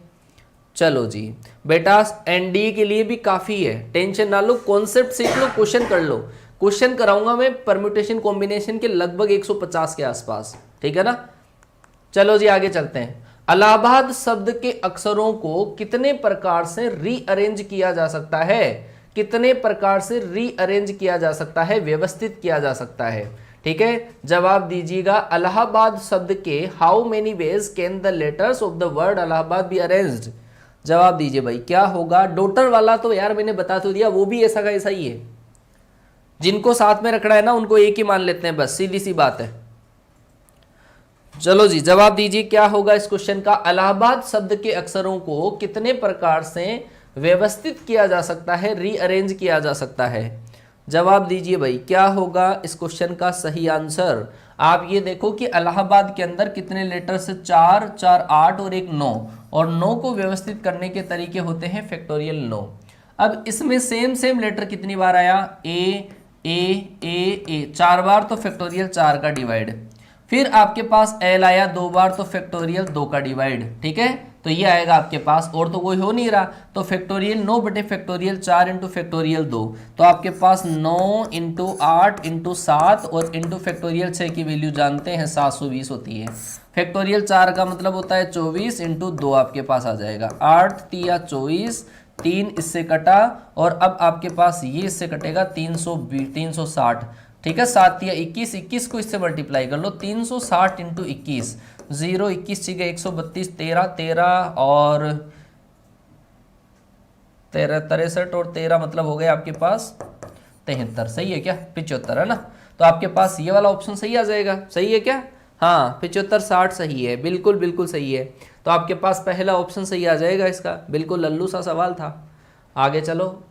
चलो जी बेटा, एनडीए के लिए भी काफी है, टेंशन ना लो, कॉन्सेप्ट सीख लो, क्वेश्चन कर लो। क्वेश्चन कराऊंगा मैं परम्यूटेशन कॉम्बिनेशन के लगभग 150 के आसपास, ठीक है ना। चलो जी आगे चलते हैं। इलाहाबाद शब्द के अक्षरों को कितने प्रकार से रीअरेंज किया जा सकता है? कितने प्रकार से रीअरेंज किया जा सकता है, व्यवस्थित किया जा सकता है? ठीक है, जवाब दीजिएगा। इलाहाबाद शब्द के how many ways can the letters of the word Allahabad be arranged? जवाब दीजिए भाई, क्या होगा? डॉटर वाला तो यार मैंने बता तो दिया, वो भी ऐसा का ऐसा ही है। जिनको साथ में रखना है ना उनको एक ही मान लेते हैं, बस सीधी सी बात है। चलो जी जवाब दीजिए, क्या होगा इस क्वेश्चन का? इलाहाबाद शब्द के अक्षरों को कितने प्रकार से व्यवस्थित किया जा सकता है, रीअरेंज किया जा सकता है? जवाब दीजिए भाई, क्या होगा इस क्वेश्चन का सही आंसर? आप ये देखो कि इलाहाबाद के अंदर कितने लेटर से 4, 4, 8 और एक 9, और 9 को व्यवस्थित करने के तरीके होते हैं फैक्टोरियल 9। अब इसमें सेम लेटर कितनी बार आया? ए ए ए ए 4 बार, तो फैक्टोरियल 4 का डिवाइड। फिर आपके पास एल आया 2 बार, तो फैक्टोरियल 2 का डिवाइड। ठीक है, तो ये आएगा आपके पास, और तो कोई हो नहीं रहा, तो फैक्टोरियल 9 बटे फैक्टोरियल 4 इंटू फैक्टोरियल 2, तो आपके पास 9 इंटू 8 इंटू 7 और इंटू फैक्टोरियल 6 की वैल्यू जानते हैं 720 होती है। फैक्टोरियल 4 का मतलब होता है 24 इंटू 2 आपके पास आ जाएगा 8 तिया 24, 3 इससे कटा, और अब आपके पास ये इससे कटेगा 360। ठीक है, 7 तिया 21, 21 को इससे मल्टीप्लाई कर लो, 360 इंटू 21, 0 21 ठीक है 132, 13 13 और 13 63 और 13 मतलब हो गया आपके पास 73। सही है क्या? 75 है ना, तो आपके पास ये वाला ऑप्शन सही आ जाएगा। सही है क्या? हाँ 75 60 सही है, बिल्कुल बिल्कुल सही है। तो आपके पास पहला ऑप्शन सही आ जाएगा इसका, बिल्कुल लल्लू सा सवाल था। आगे चलो,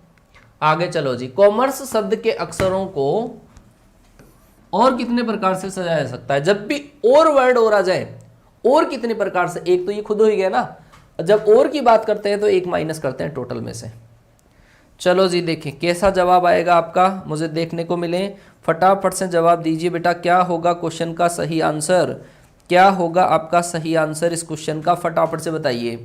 आगे चलो जी। कॉमर्स शब्द के अक्षरों को और कितने प्रकार से सजाया जा सकता है? जब भी और वर्ड और आ जाए, और कितने प्रकार से, एक तो ये खुद हो ही गया ना, जब और की बात करते हैं तो एक माइनस करते हैं टोटल में से। चलो जी देखिए कैसा जवाब आएगा आपका, मुझे देखने को मिले। फटाफट से जवाब दीजिए बेटा, क्या होगा क्वेश्चन का सही आंसर? क्या होगा आपका सही आंसर इस क्वेश्चन का? फटाफट से बताइए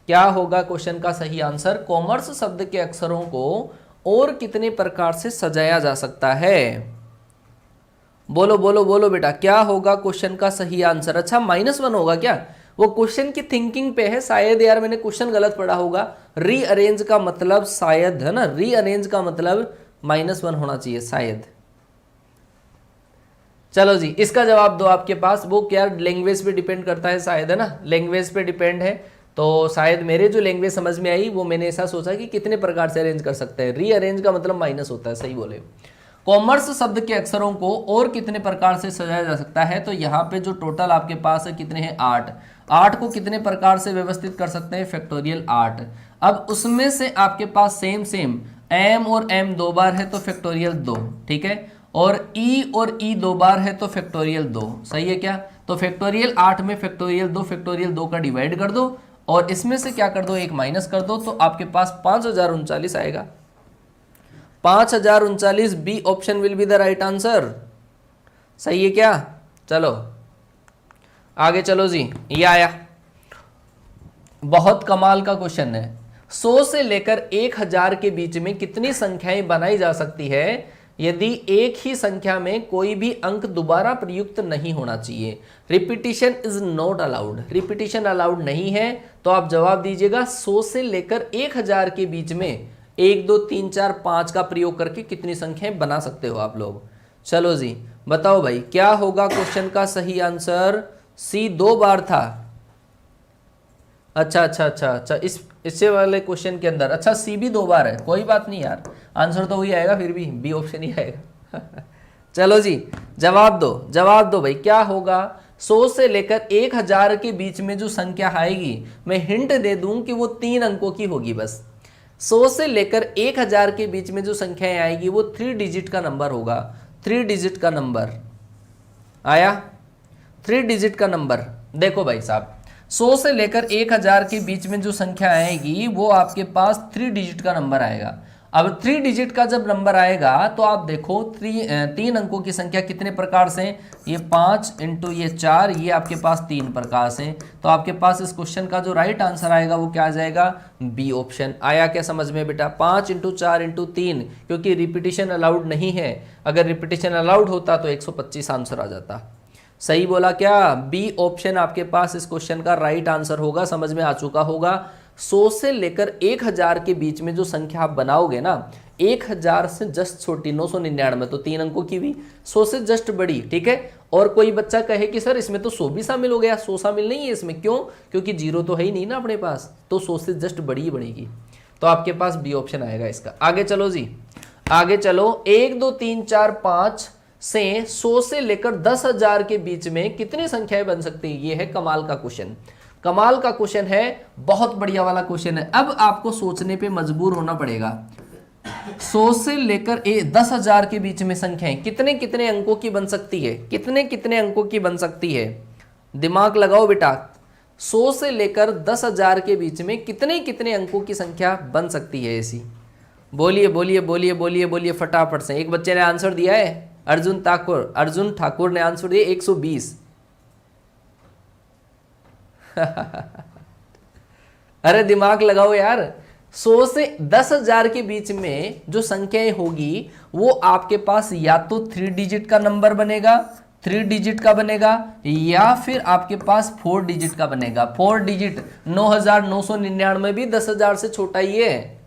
क्या होगा क्वेश्चन का सही आंसर। कॉमर्स शब्द के अक्षरों को और कितने प्रकार से सजाया जा सकता है? बोलो बोलो बोलो बेटा, क्या होगा क्वेश्चन का सही आंसर? अच्छा -1 होगा क्या? वो क्वेश्चन की थिंकिंग पे है शायद, यार मैंने क्वेश्चन गलत पढ़ा होगा। रीअरेंज का मतलब शायद, है ना, रीअरेंज का मतलब -1 होना चाहिए शायद। चलो जी इसका जवाब दो आपके पास। वो क्या लैंग्वेज पे डिपेंड करता है शायद, है ना, लैंग्वेज पे डिपेंड है। तो शायद मेरे जो लैंग्वेज समझ में आई वो मैंने ऐसा सोचा कि कितने प्रकार से अरेंज कर सकते हैं। रीअरेंज का मतलब माइनस होता है, सही बोले। कॉमर्स शब्द के अक्षरों को और कितने प्रकार से सजाया जा सकता है? तो यहाँ पे जो टोटल आपके पास है कितने हैं? 8। 8 को कितने प्रकार से व्यवस्थित कर सकते हैं? फैक्टोरियल 8। अब उसमें से आपके पास सेम m और m 2 बार है तो फैक्टोरियल 2, ठीक है, और e और e 2 बार है तो फैक्टोरियल 2, सही है क्या? तो फैक्टोरियल 8 में फैक्टोरियल 2 का डिवाइड कर दो और इसमें से क्या कर दो, एक माइनस कर दो, तो आपके पास 5039 आएगा। 5039 B option will be the right answer. सही है क्या? चलो आगे चलो जी, ये आया, बहुत कमाल का क्वेश्चन है। 100 से लेकर 1000 के बीच में कितनी संख्याएं बनाई जा सकती है यदि एक ही संख्या में कोई भी अंक दोबारा प्रयुक्त नहीं होना चाहिए? Repetition is not allowed, repetition allowed नहीं है। तो आप जवाब दीजिएगा 100 से लेकर 1000 के बीच में 1 2 3 4 5 का प्रयोग करके कितनी संख्याएं बना सकते हो आप लोग? चलो जी बताओ भाई, क्या होगा क्वेश्चन का सही आंसर? सी 2 बार था। अच्छा, इससे वाले क्वेश्चन के अंदर अच्छा सी भी 2 बार है, कोई बात नहीं यार, आंसर तो वही आएगा, फिर भी बी ऑप्शन ही आएगा। चलो जी जवाब दो भाई, क्या होगा? 100 से लेकर 1000 के बीच में जो संख्या आएगी, मैं हिंट दे दूं कि वो 3 अंकों की होगी बस। 100 से लेकर 1000 के बीच में जो संख्याएं आएगी वो 3 डिजिट का नंबर होगा। 3 डिजिट का नंबर आया, 3 डिजिट का नंबर। देखो भाई साहब, 100 से लेकर 1000 के बीच में जो संख्या आएगी वो आपके पास 3 डिजिट का नंबर आएगा। अब 3 डिजिट का जब नंबर आएगा तो आप देखो 3 अंकों की संख्या कितने प्रकार से? ये 5 इंटू ये 4, ये आपके पास 3 प्रकार से। तो आपके पास इस क्वेश्चन का जो राइट आंसर आएगा वो क्या आ जाएगा? B option. आया क्या समझ में बेटा? 5 इंटू 4 इंटू 3, क्योंकि रिपीटिशन अलाउड नहीं है। अगर रिपीटिशन अलाउड होता तो 125 आंसर आ जाता। सही बोला क्या? बी ऑप्शन आपके पास इस क्वेश्चन का राइट आंसर होगा। समझ में आ चुका होगा। 100 से लेकर 1000 के बीच में जो संख्या आप बनाओगे ना, 1000 से जस्ट छोटी 999, तो 3 अंकों की भी, 100 से जस्ट बड़ी, ठीक है। और कोई बच्चा कहे कि सर इसमें तो 100 भी शामिल हो गया, 100 शामिल नहीं है इसमें, क्यों? क्योंकि 0 तो है ही नहीं ना अपने पास, तो 100 से जस्ट बड़ी ही बनेगी। तो आपके पास बी ऑप्शन आएगा इसका। आगे चलो जी, आगे चलो। 1 2 3 4 5 से 100 से लेकर 10,000 के बीच में कितनी संख्याएं बन सकती है? ये है कमाल का क्वेश्चन। कमाल का क्वेश्चन है, बहुत बढ़िया वाला क्वेश्चन है। अब आपको सोचने पे मजबूर होना पड़ेगा। 100 से लेकर 10,000 के बीच में संख्याएं कितने कितने अंकों की बन सकती है? कितने कितने अंकों की बन सकती है? दिमाग लगाओ बेटा। 100 से लेकर 10,000 के बीच में कितने कितने अंकों की संख्या बन सकती है ऐसी? बोलिए बोलिए बोलिए बोलिए बोलिए फटाफट से। एक बच्चे ने आंसर दिया है, अर्जुन ठाकुर ने आंसर दिया 120। अरे दिमाग लगाओ यार। 100 से 10,000 के बीच में जो संख्याएं होगी वो आपके पास या तो 3 डिजिट का नंबर बनेगा, 3 डिजिट का बनेगा, या फिर आपके पास 4 डिजिट का बनेगा। 4 डिजिट 9,999 भी 10,000 से छोटा ही है।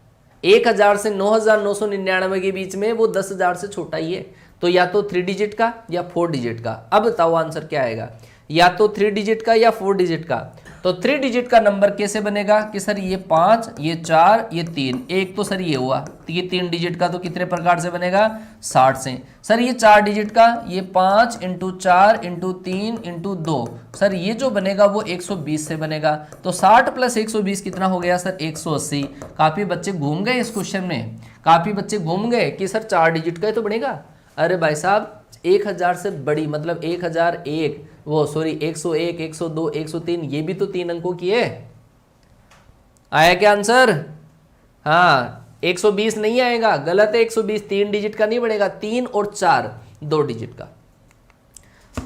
1000 से 9,999 के बीच में वो 10,000 से छोटा ही है। तो या तो 3 डिजिट का या 4 डिजिट का। अब बताओ आंसर क्या आएगा? या तो 3 डिजिट का या 4 डिजिट का। तो 3 डिजिट का नंबर कैसे बनेगा कि सर ये 5, ये 4, ये 3, एक तो सर ये हुआ, तो ये 3 डिजिट का तो कितने प्रकार से बनेगा? 60 से। सर ये 4 डिजिट का, ये 5 इंटू 4 इंटू 3 इंटू 2, सर ये जो बनेगा वो 120 से बनेगा। तो 60 प्लस 120 कितना हो गया सर? 180। काफी बच्चे घूम गए इस क्वेश्चन में, काफी बच्चे घूम गए कि सर 4 डिजिट का ही तो बनेगा। अरे भाई साहब 1000 से बड़ी मतलब 1001, वो सॉरी 101, 102, 103, ये भी तो 3 अंकों की है। आया क्या आंसर? हाँ, 120 नहीं आएगा, गलत है। 120 3 डिजिट का नहीं बनेगा, 3 और 4 2 डिजिट का।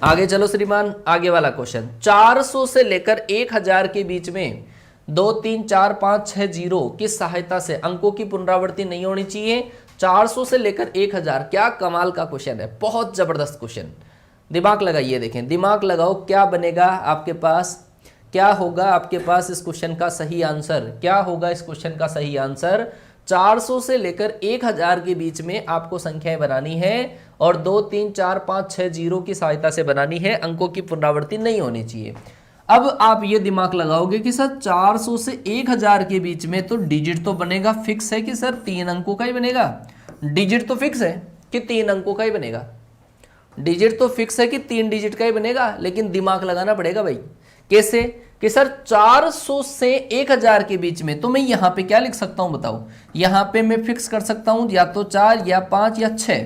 आगे चलो श्रीमान, आगे वाला क्वेश्चन। 400 से लेकर 1000 के बीच में 2 3 4 5 6 जीरो की सहायता से अंकों की पुनरावृत्ति नहीं होनी चाहिए। 400 से लेकर 1000, क्या कमाल का क्वेश्चन है, बहुत जबरदस्त क्वेश्चन। दिमाग लगाइए, देखें, दिमाग लगाओ, क्या बनेगा आपके पास, क्या होगा आपके पास इस क्वेश्चन का सही आंसर, क्या होगा इस क्वेश्चन का सही आंसर। 400 से लेकर 1000 के बीच में आपको संख्याएं बनानी है और 2 3 4 5 6 जीरो की सहायता से बनानी है, अंकों की पुनरावृत्ति नहीं होनी चाहिए। अब आप ये दिमाग लगाओगे कि सर 400 से 1000 के बीच में तो डिजिट तो बनेगा, फिक्स है कि सर 3 अंकों का ही बनेगा। डिजिट तो फिक्स है कि 3 अंकों का ही बनेगा, डिजिट तो फिक्स है कि 3 डिजिट का ही बनेगा, लेकिन दिमाग लगाना पड़ेगा भाई। कैसे? कि सर 400 से 1000 के बीच में, तो मैं यहां पे क्या लिख सकता हूं बताओ, यहां पे मैं फिक्स कर सकता हूं या तो 4 या 5 या 6।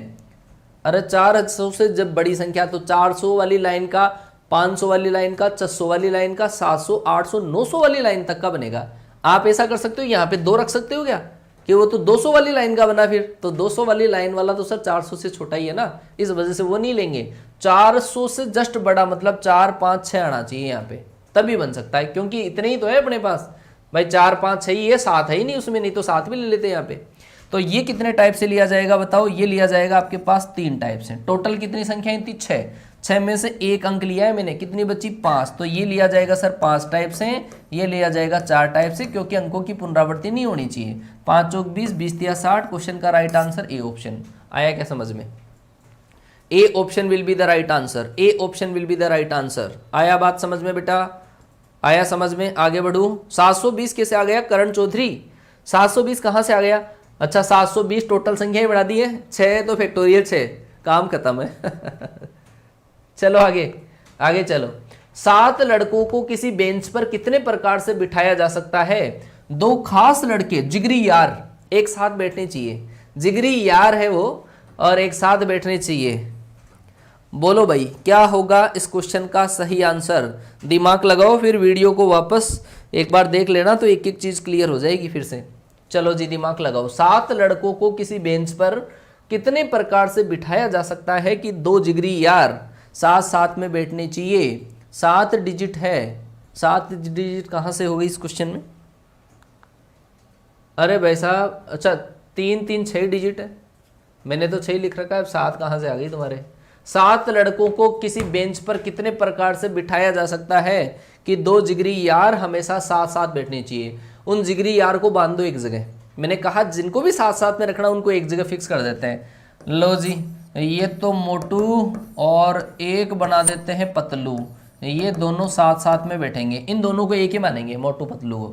अरे 400 से जब बड़ी संख्या तो 400 वाली लाइन का, 500 वाली लाइन का, 600 वाली लाइन का, 700, 800, 900 वाली लाइन तक का बनेगा। आप ऐसा कर सकते हो, यहां पे 2 रख सकते हो क्या कि वो तो 200 वाली लाइन का बना, फिर तो 200 वाली लाइन वाला तो सर 400 से छोटा ही है ना, इस वजह से वो नहीं लेंगे। 400 से जस्ट बड़ा मतलब 4 5 6 आना चाहिए यहाँ पे, तभी बन सकता है, क्योंकि इतने ही तो है अपने पास भाई, 4 5 6 ही है, 7 है ही नहीं उसमें, नहीं तो 7 भी ले लेते हैं यहाँ पे। तो ये कितने टाइप से लिया जाएगा बताओ, ये लिया जाएगा आपके पास 3 टाइप से। टोटल कितनी संख्याएं थी? 6। 6 में से 1 अंक लिया है मैंने, कितनी बची? 5। तो ये लिया जाएगा सर 5 टाइप से, ये लिया जाएगा 4 टाइप से, क्योंकि अंकों की पुनरावृत्ति नहीं होनी चाहिए। 5 चौक 20, 20 तिया 60। क्वेश्चन का राइट आंसर ए ऑप्शन। आया क्या समझ में? A option will be the right answer, A option will be the right answer. आया बात समझ में बेटा? आया समझ में? आगे बढ़ू। 720 कैसे आ गया करण चौधरी? 720 कहां से आ गया? अच्छा 720 टोटल संख्या ही बढ़ा दी है, 6 तो फैक्टोरियल 6, काम खत्म है। चलो आगे, आगे चलो। 7 लड़कों को किसी बेंच पर कितने प्रकार से बिठाया जा सकता है? 2 खास लड़के जिगरी यार एक साथ बैठने चाहिए, जिगरी यार है वो, और एक साथ बैठने चाहिए। बोलो भाई क्या होगा इस क्वेश्चन का सही आंसर? दिमाग लगाओ, फिर वीडियो को वापस एक बार देख लेना तो एक एक चीज क्लियर हो जाएगी फिर से। चलो जी दिमाग लगाओ। 7 लड़कों को किसी बेंच पर कितने प्रकार से बिठाया जा सकता है कि 2 जिगरी यार साथ साथ में बैठने चाहिए? 7 डिजिट है, 7 डिजिट कहां से हो गई इस क्वेश्चन में? अरे भाई साहब, अच्छा 3 3 6 डिजिट है, मैंने तो 6 लिख रखा है, अब 7 कहां से आ गई तुम्हारे? 7 लड़कों को किसी बेंच पर कितने प्रकार से बिठाया जा सकता है कि 2 जिगरी यार हमेशा साथ साथ बैठने चाहिए? उन जिगरी यार को बांध दो एक जगह। मैंने कहा जिनको भी साथ साथ में रखना उनको एक जगह फिक्स कर देते हैं। लो जी, ये तो मोटू और एक बना देते हैं पतलू, ये दोनों साथ साथ में बैठेंगे, इन दोनों को एक ही मानेंगे, मोटू पतलू को।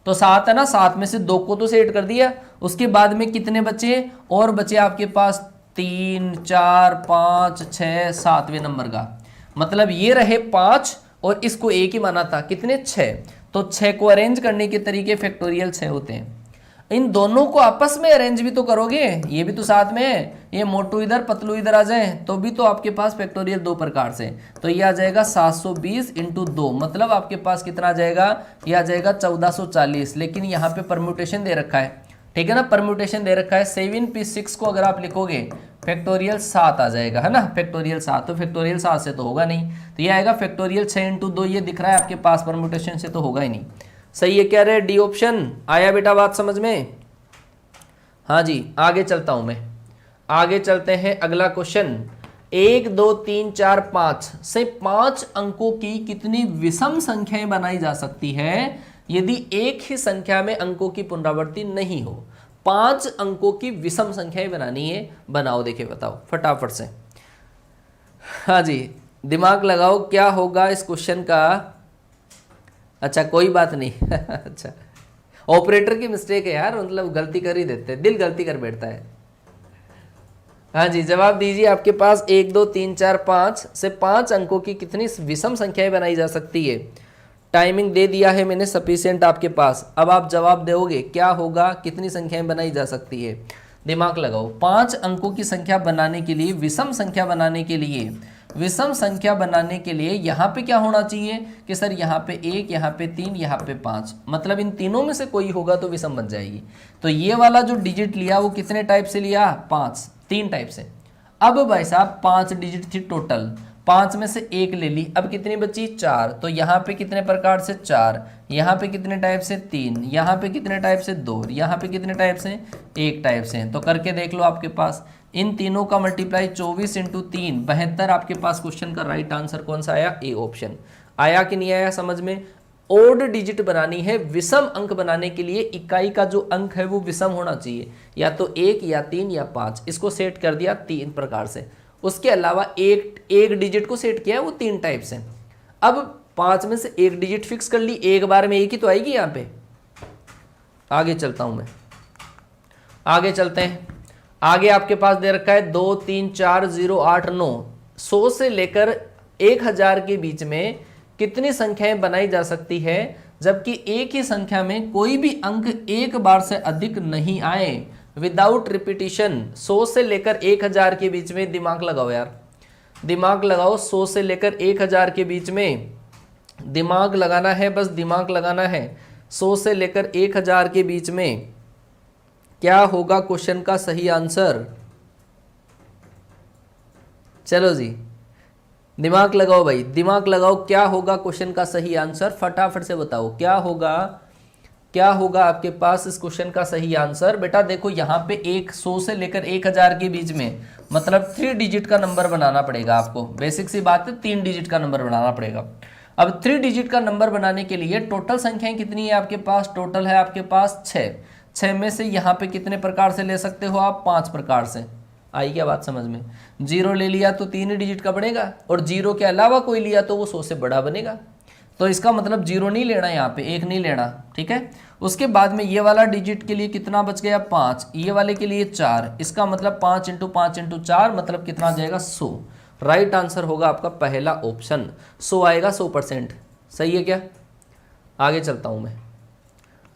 तो 7 है ना, 7 में से 2 को तो सेट कर दिया, उसके बाद में कितने बचे? और बचे आपके पास 3 4 5 6 7वें नंबर का, मतलब ये रहे 5 और इसको एक ही माना था, कितने? 6। तो 6 को अरेंज करने के तरीके फैक्टोरियल 6 होते हैं। इन दोनों को आपस में अरेंज भी तो करोगे, ये भी तो साथ में है, ये मोटू इधर पतलू इधर आ जाए तो भी तो आपके पास फैक्टोरियल 2 प्रकार से। तो ये आ जाएगा 720 इंटू 2, मतलब आपके पास कितना आ जाएगा? ये आ जाएगा 1440। लेकिन यहाँ पे परम्यूटेशन दे रखा है, ठीक है ना, परम्यूटेशन दे रखा है। 7p6 को अगर आप लिखोगे फैक्टोरियल 7 आ जाएगा, है ना, फैक्टोरियल 7। तो फैक्टोरियल 7 से तो होगा नहीं, तो ये आएगा फैक्टोरियल 6 इंटू 2, ये दिख रहा है आपके पास, परम्यूटेशन से तो होगा ही नहीं। सही है क्या रे? D option. आया बेटा बात समझ में? हाँ जी, आगे चलता हूं मैं, आगे चलते हैं। अगला क्वेश्चन, 1 2 3 4 5 से 5 अंकों की कितनी विषम संख्याएं बनाई जा सकती है यदि एक ही संख्या में अंकों की पुनरावृत्ति नहीं हो? 5 अंकों की विषम संख्याएं बनानी है, बनाओ, देखे बताओ फटाफट से। हाँ जी, दिमाग लगाओ, क्या होगा इस क्वेश्चन का? अच्छा कोई बात नहीं। अच्छा ऑपरेटर की मिस्टेक है यार, मतलब गलती कर ही देते हैं, दिल गलती कर बैठता है। हाँ जी, जवाब दीजिए। आपके पास 1 2 3 4 5 से 5 अंकों की कितनी विषम संख्याएं बनाई जा सकती है? टाइमिंग दे दिया है मैंने सफिशिएंट आपके पास, अब आप जवाब दोगे क्या होगा, कितनी संख्याएं बनाई जा सकती है? दिमाग लगाओ, 5 अंकों की संख्या बनाने के लिए, विषम संख्या बनाने के लिए, विषम संख्या बनाने के लिए यहाँ पे क्या होना चाहिए कि सर यहाँ पे 1, यहाँ पे 3, यहाँ पे 5, मतलब इन तीनों में से कोई होगा तो विषम बन जाएगी। तो ये वाला जो डिजिट लिया वो कितने टाइप से लिया? 5, 3 टाइप से। अब भाई साहब 5 डिजिट थी टोटल, 5 में से 1 ले ली, अब कितनी बची? 4। तो यहाँ पे कितने प्रकार से? 4। यहाँ पे कितने टाइप से? 3। यहाँ पे कितने टाइप से? 2। यहाँ पे कितने टाइप से? 1 टाइप से। तो करके देख लो, आपके पास इन तीनों का मल्टीप्लाई 24 इंटू 3 72। आपके पास क्वेश्चन का राइट आंसर कौन सा आया? A option. आया कि नहीं आया समझ में? ओड डिजिट बनानी है, विषम अंक बनाने के लिए इकाई का जो अंक है वो विषम होना चाहिए, या तो 1 या 3 या 5। इसको सेट कर दिया 3 प्रकार से। उसके अलावा एक डिजिट को सेट किया है वो 3 टाइप से। अब 5 में से 1 डिजिट फिक्स कर ली, एक बार में 1 ही तो आएगी यहाँ पे। आगे चलता हूं मैं, आगे चलते हैं। आगे आपके पास दे रखा है 2, 3, 4, 0, 8, 9। 100 से लेकर 1000 के बीच में कितनी संख्याएं बनाई जा सकती है जबकि एक ही संख्या में कोई भी अंक एक बार से अधिक नहीं आए? विदाउट रिपीटिशन 100 से लेकर 1000 के बीच में, दिमाग लगाओ यार, दिमाग लगाओ। 100 से लेकर 1000 के बीच में दिमाग लगाना है, बस दिमाग लगाना है। 100 से लेकर 1000 के बीच में क्या होगा क्वेश्चन का सही आंसर? चलो जी दिमाग लगाओ भाई, दिमाग लगाओ, क्या होगा क्वेश्चन का सही आंसर? फटाफट से बताओ क्या होगा, क्या होगा आपके पास इस क्वेश्चन का सही आंसर? बेटा देखो यहाँ पे 100 से लेकर 1000 के बीच में, मतलब 3 डिजिट का नंबर बनाना पड़ेगा आपको। बेसिक सी बात है, 3 डिजिट का नंबर बनाना पड़ेगा। अब 3 डिजिट का नंबर बनाने के लिए टोटल संख्याएं कितनी है आपके पास? टोटल है आपके पास 6। 6 में से यहाँ पे कितने प्रकार से ले सकते हो आप? 5 प्रकार से। आई क्या बात समझ में? 0 ले लिया तो 3 डिजिट का बनेगा, और 0 के अलावा कोई लिया तो वो 100 से बड़ा बनेगा। तो इसका मतलब 0 नहीं लेना, यहाँ पे 1 नहीं लेना, ठीक है। उसके बाद में ये वाला डिजिट के लिए कितना बच गया? 5। ये वाले के लिए 4। इसका मतलब 5 इंटू 5 इंटू 4 मतलब कितना आ जाएगा? 100। राइट आंसर होगा आपका पहला ऑप्शन, 100 आएगा, 100%। सही है क्या? आगे चलता हूं मैं,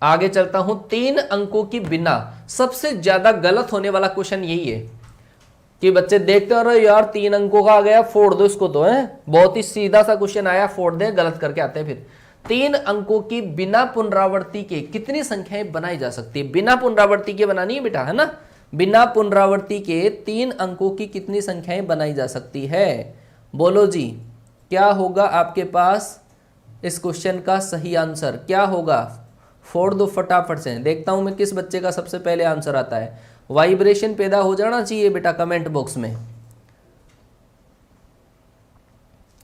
आगे चलता हूं। 3 अंकों की बिना सबसे ज्यादा गलत होने वाला क्वेश्चन यही है कि बच्चे देखते हो यार 3 अंकों का आ गया, फोड़ दो इसको। तो है बहुत ही सीधा सा क्वेश्चन आया, फोड़ दे, गलत करके आते हैं फिर। 3 अंकों की बिना पुनरावृत्ति के कितनी संख्याएं बनाई जा सकती है? बिना पुनरावृत्ति के बनानी है बेटा, है ना। बिना पुनरावृत्ति के 3 अंकों की कितनी संख्याएं बनाई जा सकती है? बोलो जी, क्या होगा आपके पास इस क्वेश्चन का सही आंसर? क्या होगा? फोड़ दो फटाफट से, देखता हूं मैं किस बच्चे का सबसे पहले आंसर आता है। वाइब्रेशन पैदा हो जाना चाहिए बेटा कमेंट बॉक्स में।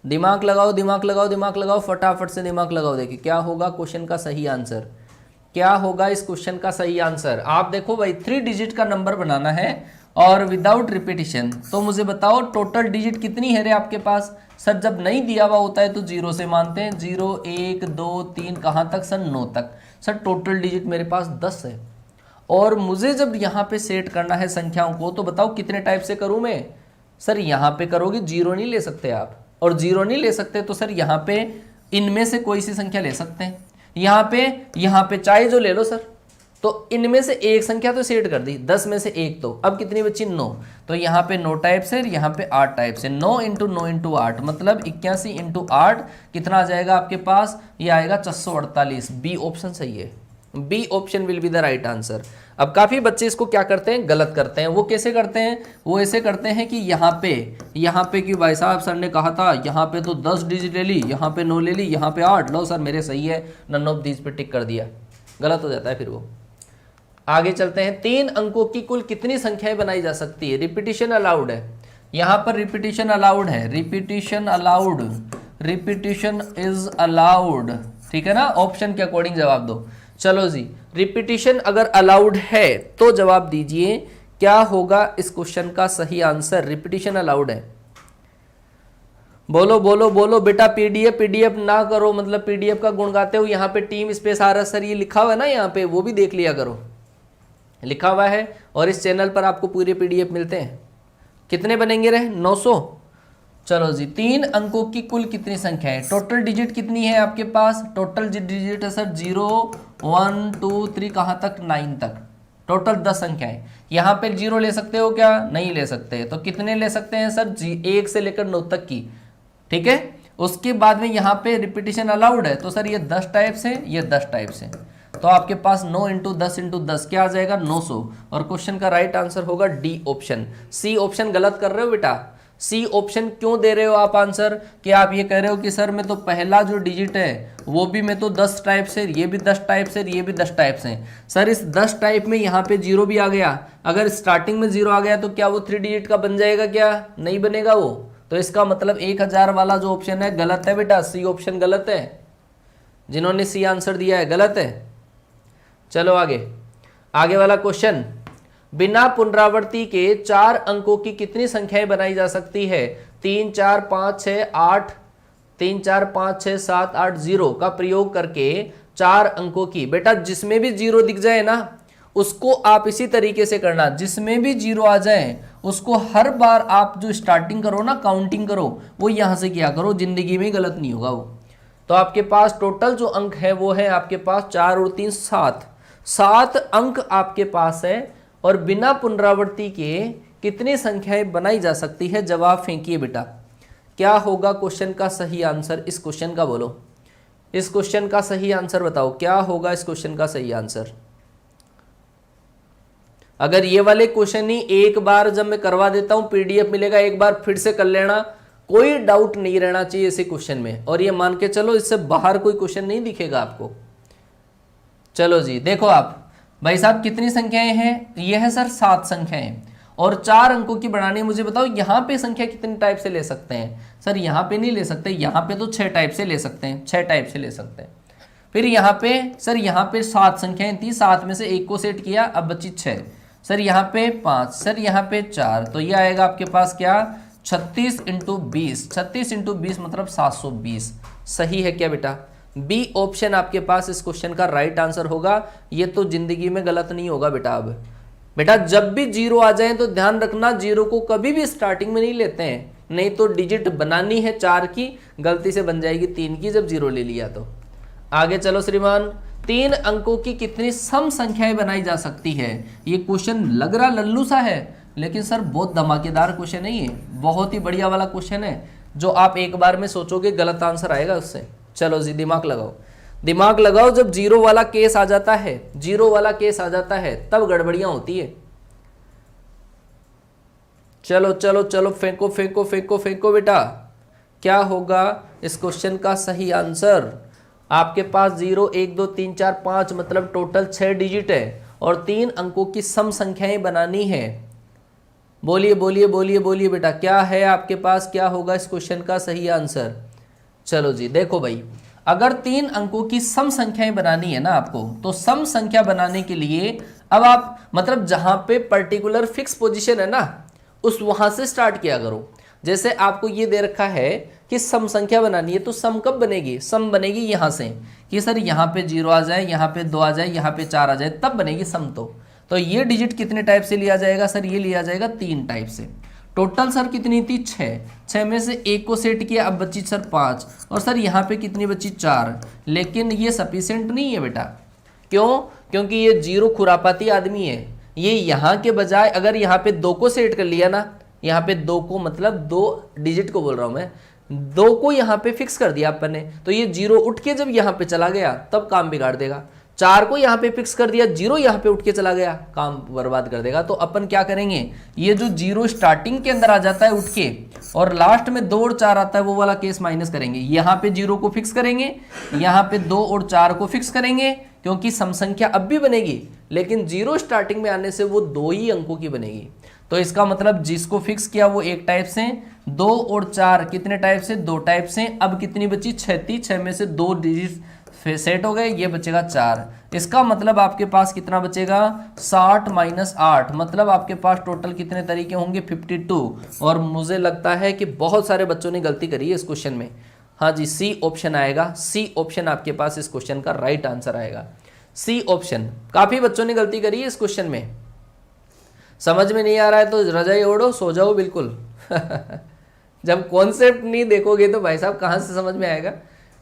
दिमाग लगाओ, दिमाग लगाओ, दिमाग लगाओ, फटाफट से दिमाग लगाओ। देखिए क्या होगा क्वेश्चन का सही आंसर, क्या होगा इस क्वेश्चन का सही आंसर? आप देखो भाई 3 डिजिट का नंबर बनाना है और विदाउट रिपीटिशन। तो मुझे बताओ टोटल डिजिट कितनी है रे आपके पास? सर जब नहीं दिया हुआ होता है तो 0 से मानते हैं। 0, 1, 2, 3 कहाँ तक सर? 9 तक। सर टोटल डिजिट मेरे पास 10 है और मुझे जब यहाँ पे सेट करना है संख्याओं को, तो बताओ कितने टाइप से करूँ मैं? सर यहाँ पे करोगे 0 नहीं ले सकते आप, और 0 नहीं ले सकते तो सर यहाँ पे इनमें से कोई सी संख्या ले सकते हैं। यहाँ पे चाहे जो ले लो सर। तो इनमें से एक संख्या तो सेट कर दी, 10 में से एक। तो अब कितनी बची? 9। तो यहाँ पे 9 टाइप से, यहाँ पे 8 टाइप से। 9 इंटू 9 इंटू 8 मतलब 81 इंटू 8 कितना आ जाएगा आपके पास? ये आएगा 448। बी ऑप्शन सही है, B option will be the right answer. अब काफी बच्चे इसको क्या करते हैं? गलत करते हैं। वो कैसे करते हैं? वो ऐसे करते हैं कि यहाँ पे कि भाई साहब सर ने कहा था यहाँ पे तो 10 डिजिट ले ली, यहाँ पे 9 ले ली, यहाँ पे 8। लो सर मेरे सही है, नन ऑफ दीज पे टिक कर दिया। गलत हो जाता है फिर वो। आगे चलते हैं। 3 अंकों की कुल कितनी संख्याएं बनाई जा सकती है? रिपीटिशन अलाउड है, यहाँ पर रिपीटिशन अलाउड है, repetition allowed, repetition is allowed, ठीक है ना। ऑप्शन के अकॉर्डिंग जवाब दो। चलो जी, रिपीटिशन अगर अलाउड है तो जवाब दीजिए क्या होगा इस क्वेश्चन का सही आंसर? रिपीटिशन अलाउड है, बोलो बोलो बोलो बेटा। पीडीएफ ना करो, मतलब पीडीएफ का गुण गाते हो। यहाँ पे टीम स्पेस आ रहा सर, ये लिखा हुआ है ना यहाँ पे, वो भी देख लिया करो, लिखा हुआ है। और इस चैनल पर आपको पूरे पीडीएफ मिलते हैं। कितने बनेंगे रे? 900। चलो जी, 3 अंकों की कुल कितनी संख्या है? टोटल डिजिट कितनी है आपके पास? टोटल डिजिट है सर 0, 1, 2, 3 कहाँ तक? 9 तक। टोटल 10 संख्याएं। यहाँ पे 0 ले सकते हो क्या? नहीं ले सकते। तो कितने ले सकते हैं सर? 1 से लेकर 9 तक की, ठीक है। उसके बाद में यहाँ पे रिपीटिशन अलाउड है, तो सर ये 10 टाइप से, ये 10 टाइप से, तो आपके पास 9 इंटू 10 इंटू 10 क्या आ जाएगा? 900। और क्वेश्चन का राइट आंसर होगा डी ऑप्शन। सी ऑप्शन गलत कर रहे हो बेटा। सी ऑप्शन क्यों दे रहे हो आप आंसर? कि आप ये कह रहे हो कि सर मैं तो पहला जो डिजिट है वो भी मैं तो 10 टाइप से, ये भी 10 टाइप से, ये भी 10 टाइप से। सर इस 10 टाइप में यहाँ पे 0 भी आ गया, अगर स्टार्टिंग में 0 आ गया तो क्या वो 3 डिजिट का बन जाएगा? क्या नहीं बनेगा वो। तो इसका मतलब 1000 वाला जो ऑप्शन है गलत है बेटा, सी ऑप्शन गलत है। जिन्होंने सी आंसर दिया है गलत है। चलो आगे वाला क्वेश्चन, बिना पुनरावृत्ति के 4 अंकों की कितनी संख्याएं बनाई जा सकती है? 3 4 5 6 8 3 4 5 6 7 8 0 का प्रयोग करके 4 अंकों की। बेटा जिसमें भी 0 दिख जाए ना उसको आप इसी तरीके से करना, जिसमें भी 0 आ जाए उसको हर बार आप जो स्टार्टिंग करो ना, काउंटिंग करो, वो यहां से किया करो, जिंदगी में गलत नहीं होगा वो। तो आपके पास टोटल जो अंक है वो है आपके पास 4 और 3 7 अंक आपके पास है। और बिना पुनरावृत्ति के कितनी संख्याएं बनाई जा सकती है? जवाब फेंकिए बेटा। क्या होगा क्वेश्चन का सही आंसर? इस क्वेश्चन का बोलो, इस क्वेश्चन का सही आंसर बताओ, क्या होगा इस क्वेश्चन का सही आंसर? अगर ये वाले क्वेश्चन ही एक बार जब मैं करवा देता हूं पीडीएफ मिलेगा, एक बार फिर से कर लेना, कोई डाउट नहीं रहना चाहिए इसी क्वेश्चन में। और ये मान के चलो इससे बाहर कोई क्वेश्चन नहीं दिखेगा आपको। चलो जी देखो आप भाई साहब कितनी संख्याएं हैं? ये है सर 7 संख्याएं और 4 अंकों की बनानी। मुझे बताओ यहाँ पे संख्या कितने टाइप से ले सकते हैं? सर यहाँ पे नहीं ले सकते, यहाँ पे तो 6 टाइप से ले सकते हैं, 6 टाइप से ले सकते हैं। फिर यहाँ पे सर यहाँ पे 7 संख्याएं थी, 7 में से 1 को सेट किया, अब बची 6। सर यहाँ पे 5, सर यहाँ पे 4, तो ये आएगा आपके पास क्या? 36 इंटू 20, 36 इंटू 20 मतलब 720। सही है क्या बेटा? बी ऑप्शन आपके पास इस क्वेश्चन का राइट आंसर होगा। ये तो जिंदगी में गलत नहीं होगा बेटा। अब बेटा जब भी 0 आ जाए तो ध्यान रखना 0 को कभी भी स्टार्टिंग में नहीं लेते हैं, नहीं तो डिजिट बनानी है 4 की, गलती से बन जाएगी 3 की जब 0 ले लिया तो। आगे चलो श्रीमान, 3 अंकों की कितनी सम संख्याएं बनाई जा सकती है? ये क्वेश्चन लग रहा लल्लू सा है, लेकिन सर बहुत धमाकेदार क्वेश्चन है, ये बहुत ही बढ़िया वाला क्वेश्चन है जो आप एक बार में सोचोगे गलत आंसर आएगा उससे। चलो जी दिमाग लगाओ, दिमाग लगाओ। जब 0 वाला केस आ जाता है, 0 वाला केस आ जाता है तब गड़बड़ियां होती है। चलो चलो चलो फेंको फेंको फेंको फेंको बेटा, क्या होगा इस क्वेश्चन का सही आंसर? आपके पास 0 1 2 3 4 5 मतलब टोटल 6 डिजिट है और 3 अंकों की सम संख्याएं बनानी है। बोलिए बोलिए बोलिए बोलिए बेटा, क्या है आपके पास? क्या होगा इस क्वेश्चन का सही आंसर? चलो जी देखो भाई, अगर 3 अंकों की सम संख्याएं बनानी है ना आपको, तो सम संख्या बनाने के लिए अब आप मतलब जहां पे पर्टिकुलर फिक्स पोजीशन है ना उस वहां से स्टार्ट किया करो। जैसे आपको ये दे रखा है कि सम संख्या बनानी है, तो सम कब बनेगी? सम बनेगी यहां से कि सर यहाँ पे 0 आ जाए, यहाँ पे 2 आ जाए, यहाँ पे 4 आ जाए, तब बनेगी सम। तो ये डिजिट कितने टाइप से लिया जाएगा? सर ये लिया जाएगा 3 टाइप से। टोटल सर कितनी थी? 6 में से 1 को सेट किया, अब बची सर 5, और सर यहाँ पे कितनी बची? 4। लेकिन ये सफिशिएंट नहीं है बेटा। क्यों? क्योंकि ये 0 खुरापाती आदमी है। ये यहाँ के बजाय अगर यहाँ पे 2 को सेट कर लिया ना, यहाँ पे 2 को मतलब 2 डिजिट को बोल रहा हूँ मैं, 2 को यहाँ पे फिक्स कर दिया अपन ने, तो ये 0 उठ के जब यहाँ पे चला गया तब काम बिगाड़ देगा। 4 को यहाँ पे फिक्स कर दिया, 0 यहाँ पे उठ के चला गया, काम बर्बाद कर देगा। तो अपन क्या करेंगे, ये जो 0 स्टार्टिंग के अंदर आ जाता है उठ के और लास्ट में 2 और 4 आता है, वो वाला केस माइनस करेंगे। यहाँ पे 0 को फिक्स करेंगे, यहाँ पे 2 और 4 को फिक्स करेंगे, क्योंकि सम संख्या अब भी बनेगी, लेकिन 0 स्टार्टिंग में आने से वो 2 ही अंकों की बनेगी। तो इसका मतलब जिसको फिक्स किया वो 1 टाइप से, 2 और 4 कितने टाइप से? 2 टाइप से। अब कितनी बची? 6 थी, 6 में से 2 डिजिट सेट हो गए, ये बचेगा 4। इसका मतलब आपके पास कितना बचेगा? 60 माइनस 8, मतलब आपके पास टोटल कितने तरीके होंगे? 52। और मुझे लगता है कि बहुत सारे बच्चों ने गलती करी है इस क्वेश्चन में। हाँ जी, सी ऑप्शन आएगा, सी ऑप्शन आपके पास इस क्वेश्चन का राइट आंसर आएगा, सी ऑप्शन। काफी बच्चों ने गलती करी है इस क्वेश्चन में। समझ में नहीं आ रहा है तो रजाई ओढ़ो, सो जाओ बिल्कुल। जब कॉन्सेप्ट नहीं देखोगे तो भाई साहब कहाँ से समझ में आएगा?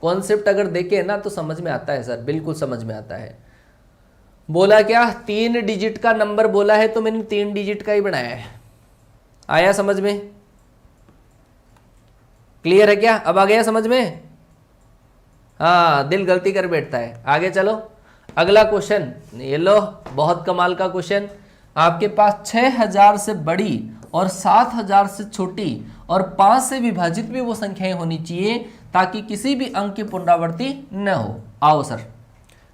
कॉन्सेप्ट अगर देखे ना तो समझ में आता है सर, बिल्कुल समझ में आता है। बोला क्या, 3 डिजिट का नंबर बोला है तो मैंने 3 डिजिट का ही बनाया है। आया समझ में? क्लियर है क्या? अब आ गया समझ में? हाँ, दिल गलती कर बैठता है। आगे चलो, अगला क्वेश्चन ये लो, बहुत कमाल का क्वेश्चन। आपके पास 6000 से बड़ी और 7000 से छोटी और 5 से विभाजित भी वो संख्याएं होनी चाहिए ताकि किसी भी अंक की पुनरावृत्ति न हो। आओ सर,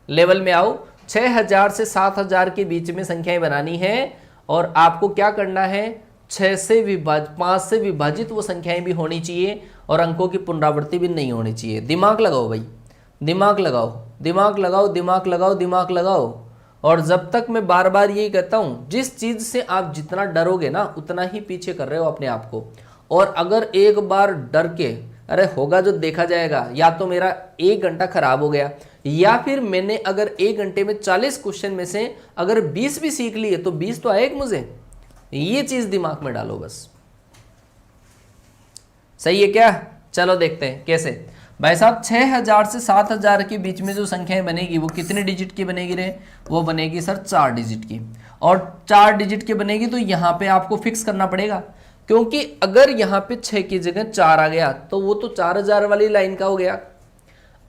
लेवल में आओ। 6000 से 7000 के बीच में संख्याएं बनानी है और आपको क्या करना है, 5 से विभाजित वो संख्याएं भी होनी चाहिए और अंकों की पुनरावृत्ति भी नहीं होनी चाहिए। दिमाग लगाओ भाई, दिमाग लगाओ, दिमाग लगाओ, दिमाग लगाओ, दिमाग लगाओ। और जब तक मैं बार बार यही कहता हूं, जिस चीज से आप जितना डरोगे ना उतना ही पीछे कर रहे हो अपने आप को। और अगर एक बार डर के अरे होगा जो देखा जाएगा, या तो मेरा 1 घंटा खराब हो गया, या फिर मैंने अगर 1 घंटे में 40 क्वेश्चन में से अगर 20 भी सीख लिए तो 20 तो आएगा मुझे। ये चीज दिमाग में डालो बस। सही है क्या? चलो देखते हैं कैसे। भाई साहब 6000 से 7000 के बीच में जो संख्याएं बनेगी वो कितने डिजिट की बनेगी रे? वो बनेगी सर 4 डिजिट की। और 4 डिजिट की बनेगी तो यहाँ पे आपको फिक्स करना पड़ेगा, क्योंकि अगर यहाँ पे 6 की जगह 4 आ गया तो वो तो 4000 वाली लाइन का हो गया।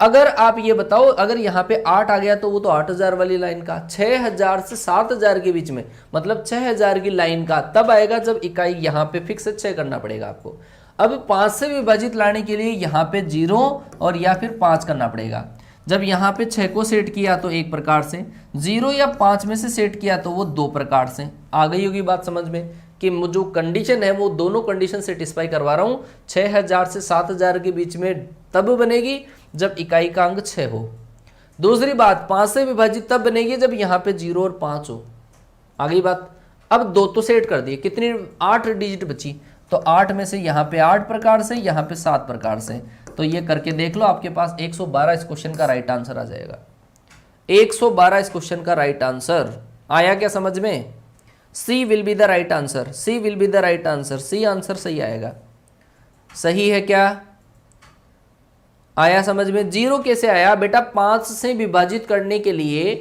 अगर आप ये बताओ अगर यहाँ पे 8 आ गया तो वो तो 8000 वाली लाइन का। 6000 से 7000 के बीच में मतलब 6000 की लाइन का तब आएगा जब इकाई यहाँ पे फिक्स 6 करना पड़ेगा आपको। अब 5 से विभाजित लाने के लिए यहाँ पे 0 और या फिर 5 करना पड़ेगा। जब यहाँ पे 6 को सेट किया तो एक प्रकार से, 0 या 5 में से सेट किया तो वो 2 प्रकार से। आ गई होगी बात समझ में कि जो कंडीशन है वो दोनों कंडीशन सेटिस्फाई करवा रहा हूँ। 6000 से 7000 के बीच में तब बनेगी जब इकाई का अंक 6 हो। दूसरी बात 5 से विभाजित तब बनेगी जब यहाँ पे 0 और 5 हो। आ गई बात। अब 2 तो सेट कर दिए, कितनी 8 डिजिट बची, तो 8 में से यहाँ पे 8 प्रकार से, यहाँ पे 7 प्रकार से। तो ये करके देख लो, आपके पास 112 इस क्वेश्चन का राइट आंसर आ जाएगा। 112 इस क्वेश्चन का राइट आंसर आया क्या समझ में? C will be the right answer, C will be the right answer, C answer सही आएगा। सही है क्या? आया समझ में? 0 कैसे आया बेटा? 5 से विभाजित करने के लिए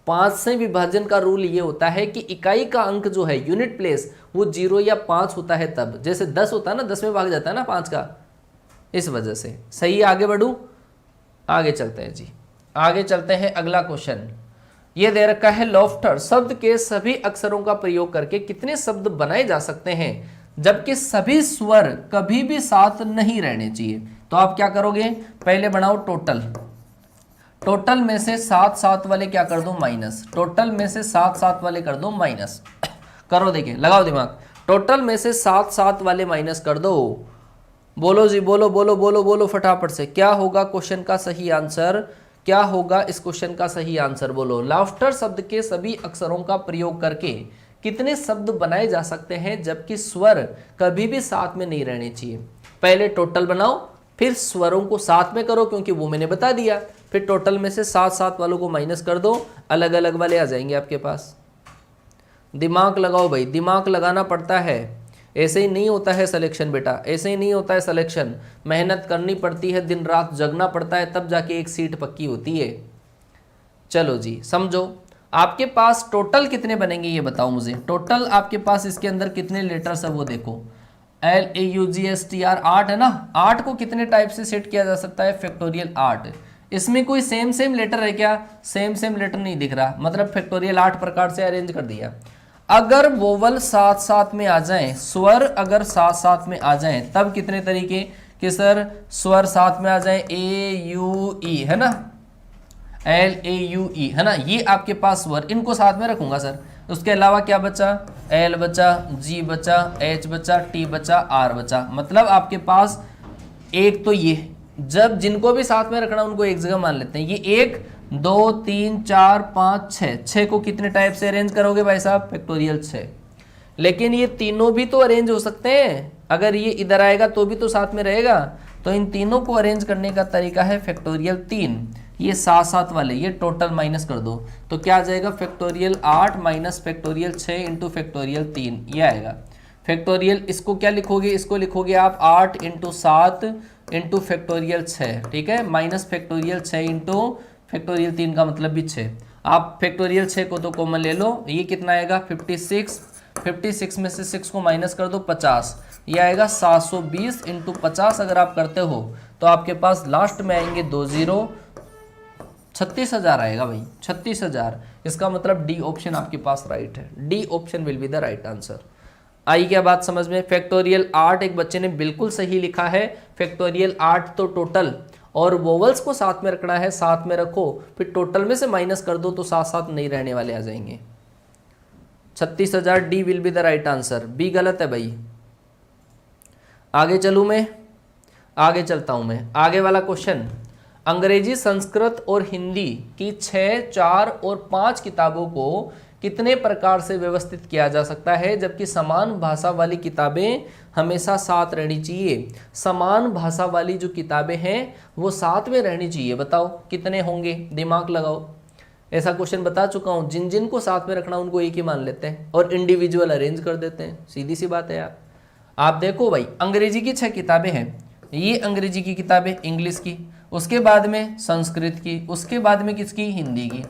5 से विभाजन का रूल ये होता है कि इकाई का अंक जो है यूनिट प्लेस वो 0 या 5 होता है तब। जैसे 10 होता है ना, 10 में भाग जाता है ना 5 का, इस वजह से। सही, आगे बढ़ूं? आगे चलते हैं जी, आगे चलते हैं। अगला क्वेश्चन ये दे रखा है, लॉफ्टर शब्द के सभी अक्षरों का प्रयोग करके कितने शब्द बनाए जा सकते हैं जबकि सभी स्वर कभी भी साथ नहीं रहने चाहिए? तो आप क्या करोगे, पहले बनाओ टोटल। टोटल में से 7 वाले क्या कर दो माइनस, टोटल में से 7 वाले कर दो माइनस। करो, देखिए लगाओ दिमाग। टोटल में से 7 वाले माइनस कर दो। बोलो जी, बोलो बोलो बोलो बोलो फटाफट से। क्या होगा क्वेश्चन का सही आंसर? क्या होगा इस क्वेश्चन का सही आंसर? बोलो। लाफ्टर शब्द के सभी अक्षरों का प्रयोग करके कितने शब्द बनाए जा सकते हैं जबकि स्वर कभी भी साथ में नहीं रहने चाहिए? पहले टोटल बनाओ, फिर स्वरों को साथ में करो क्योंकि वो मैंने बता दिया। फिर टोटल में से 7 वालों को माइनस कर दो, अलग अलग वाले आ जाएंगे आपके पास। दिमाग लगाओ भाई, दिमाग लगाना पड़ता है। ऐसे ही नहीं होता है सिलेक्शन बेटा, ऐसे ही नहीं होता है सिलेक्शन। मेहनत करनी पड़ती है, दिन रात जगना पड़ता है, तब जाके एक सीट पक्की होती है। चलो जी समझो, आपके पास टोटल कितने बनेंगे ये बताओ मुझे। टोटल आपके पास इसके अंदर कितने लेटर्स है वो देखो। LAUGSTR 8 है ना। 8 को कितने टाइप से सेट किया जा सकता है? फैक्टोरियल 8। इसमें कोई सेम लेटर है क्या? सेम लेटर नहीं दिख रहा, मतलब फैक्टोरियल 8 प्रकार से अरेंज कर दिया। अगर वोवल साथ में आ जाएं, स्वर अगर साथ में आ जाएं, तब कितने तरीके कि सर स्वर साथ में आ जाएं, AUE है ना, LAUE है ना, ये आपके पास स्वर, इनको साथ में रखूंगा सर। उसके अलावा क्या बचा? L बचा, G बचा, H बचा, T बचा, R बचा। मतलब आपके पास एक तो ये, जब जिनको भी साथ में रखना उनको एक जगह मान लेते हैं। ये 1 2 3 4 5 6 को कितने टाइप से अरेंज करोगे भाई साहब? फैक्टोरियल 6। लेकिन ये तीनों भी तो अरेंज हो सकते हैं, अगर ये इधर आएगा तो भी तो साथ में रहेगा। तो इन तीनों को अरेंज करने का तरीका है फैक्टोरियल 3। ये 7 वाले ये टोटल माइनस कर दो तो क्या आ जाएगा? Factorial 8 minus factorial 6 into factorial 3, ये आएगा। फैक्टोरियल इसको क्या लिखोगे? इसको लिखोगे आप 8 इंटू 7 इंटू फैक्टोरियल 6, ठीक है, माइनस फैक्टोरियल 6 इंटू फैक्टोरियल 3 का मतलब भी 6। आप फैक्टोरियल 6 को तो कॉमन ले लो, ये कितना आएगा 56, 56 में से 6 को माइनस कर दो 50, ये आएगा 720 इंटू 50 अगर आप करते हो तो आपके पास लास्ट में आएंगे 20, 36,000 आएगा भाई, 36,000। इसका मतलब डी ऑप्शन आपके पास राइट है, D option will be the right answer. आई क्या बात समझ में? फैक्टोरियल 8 एक बच्चे ने बिल्कुल सही लिखा है, फैक्टोरियल 8 तो टोटल और वोवल्स को साथ में रखना है, साथ में रखो, फिर टोटल में से माइनस कर दो तो साथ साथ नहीं रहने वाले आ जाएंगे। 36,000 D will be the right answer, B गलत है भाई। आगे चलूं मैं, आगे चलता हूं मैं। आगे वाला क्वेश्चन, अंग्रेजी, संस्कृत और हिंदी की 6, 4 और 5 किताबों को कितने प्रकार से व्यवस्थित किया जा सकता है जबकि समान भाषा वाली किताबें हमेशा साथ रहनी चाहिए? समान भाषा वाली जो किताबें हैं वो साथ में रहनी चाहिए, बताओ कितने होंगे, दिमाग लगाओ। ऐसा क्वेश्चन बता चुका हूं, जिन जिन को साथ में रखना उनको एक ही मान लेते हैं और इंडिविजुअल अरेंज कर देते हैं, सीधी सी बात है यार। आप देखो भाई, अंग्रेजी की 6 किताबें हैं, ये अंग्रेजी की किताबें इंग्लिश की, उसके बाद में संस्कृत की, उसके बाद में किसकी, हिंदी की।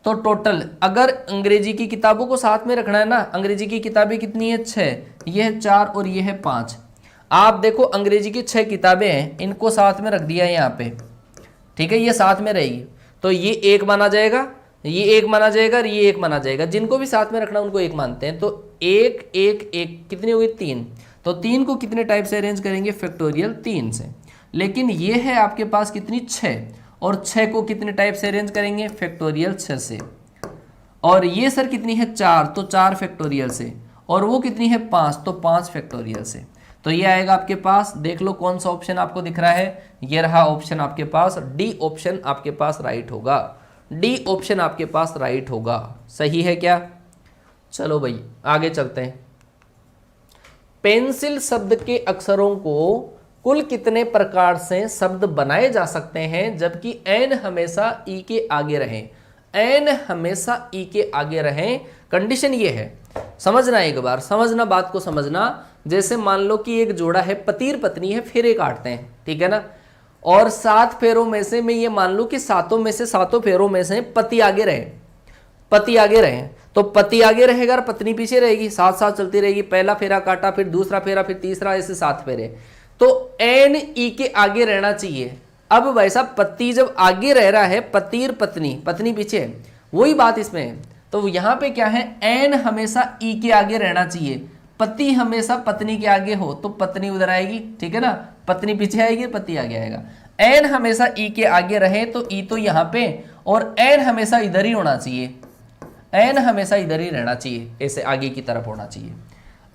तो टोटल अगर अंग्रेजी की किताबों को साथ में रखना है ना, अंग्रेजी की किताबें कितनी है 6, ये है 4 और ये है 5। आप देखो अंग्रेजी की 6 किताबें हैं, इनको साथ में रख दिया है यहाँ पे, ठीक है, ये साथ में रहेगी तो ये एक माना जाएगा, ये एक माना जाएगा और ये एक माना जाएगा। जिनको भी साथ में रखना उनको एक मानते हैं। तो एक एक एक कितनी होगी 3, तो 3 को कितने टाइप से अरेंज करेंगे, फैक्टोरियल 3 से। लेकिन ये है आपके पास कितनी 6, और 6 को कितने टाइप से अरेंज करेंगे, फैक्टोरियल 6 से। और ये सर कितनी है 4, तो 4 फैक्टोरियल से, और वो कितनी है 5, तो 5 फैक्टोरियल से। तो ये आएगा आपके पास, देख लो कौन सा ऑप्शन आपको दिख रहा है, ये रहा ऑप्शन आपके पास, डी ऑप्शन आपके पास राइट होगा, डी ऑप्शन आपके पास राइट होगा। सही है क्या? चलो भाई आगे चलते हैं। पेंसिल शब्द के अक्षरों को कुल कितने प्रकार से शब्द बनाए जा सकते हैं जबकि एन हमेशा ई के आगे रहे? एन हमेशा ई के आगे रहे, कंडीशन ये है, समझना एक बार, समझना बात को समझना। जैसे मान लो कि एक जोड़ा है, पति पत्नी है, फेरे काटते हैं, ठीक है ना, और 7 फेरों में से मैं ये मान लूं कि 7 फेरों में से पति आगे रहे, पति आगे रहे, तो पति आगे रहेगा और पत्नी पीछे रहेगी, साथ साथ चलती रहेगी। पहला फेरा काटा, फिर दूसरा फेरा, फिर तीसरा, ऐसे 7 फेरे, तो एन ई के आगे रहना चाहिए। अब वैसा पति जब आगे रह रहा है, पति और पत्नी, पत्नी पीछे है, वही बात इसमें है। तो यहाँ पे क्या है, एन हमेशा ई के आगे रहना चाहिए। पति हमेशा पत्नी के आगे हो तो पत्नी उधर आएगी, ठीक है ना, पत्नी पीछे आएगी, पति आगे आएगा। एन हमेशा ई के आगे रहे तो ई तो यहाँ पे, और एन हमेशा इधर ही होना चाहिए, एन हमेशा इधर ही रहना चाहिए, ऐसे आगे की तरफ होना चाहिए।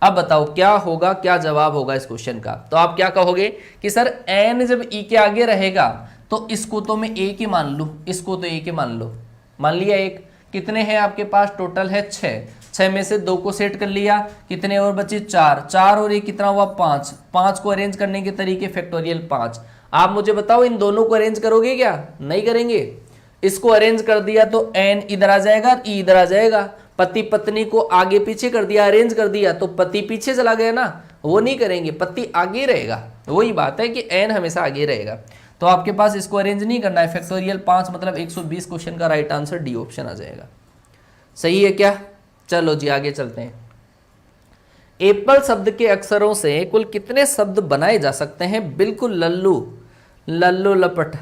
अब बताओ क्या होगा, क्या जवाब होगा इस क्वेश्चन का? तो आप क्या कहोगे कि सर एन जब ई के आगे रहेगा तो इसको तो मैं एक ही मान लूं, इसको तो एक ही मान लो, मान लिया एक। कितने हैं आपके पास, टोटल है 6 में से 2 को सेट कर लिया, कितने और बचे 4 और ये कितना हुआ 5 को अरेंज करने के तरीके फैक्टोरियल 5। आप मुझे बताओ इन दोनों को अरेंज करोगे क्या? नहीं करेंगे। इसको अरेंज कर दिया तो एन इधर आ जाएगा, ई इधर आ जाएगा। पति पत्नी को आगे पीछे कर दिया, अरेंज कर दिया तो पति पीछे चला गया ना, वो नहीं करेंगे, पति आगे रहेगा। वही बात है कि एन हमेशा आगे रहेगा। तो आपके पास इसको अरेंज नहीं करना है, फैक्टोरियल 5 मतलब 120 क्वेश्चन का राइट आंसर डी ऑप्शन आ जाएगा। सही है क्या? चलो जी आगे चलते हैं। एप्पल शब्द के अक्षरों से कुल कितने शब्द बनाए जा सकते हैं? बिल्कुल लल्लू लपट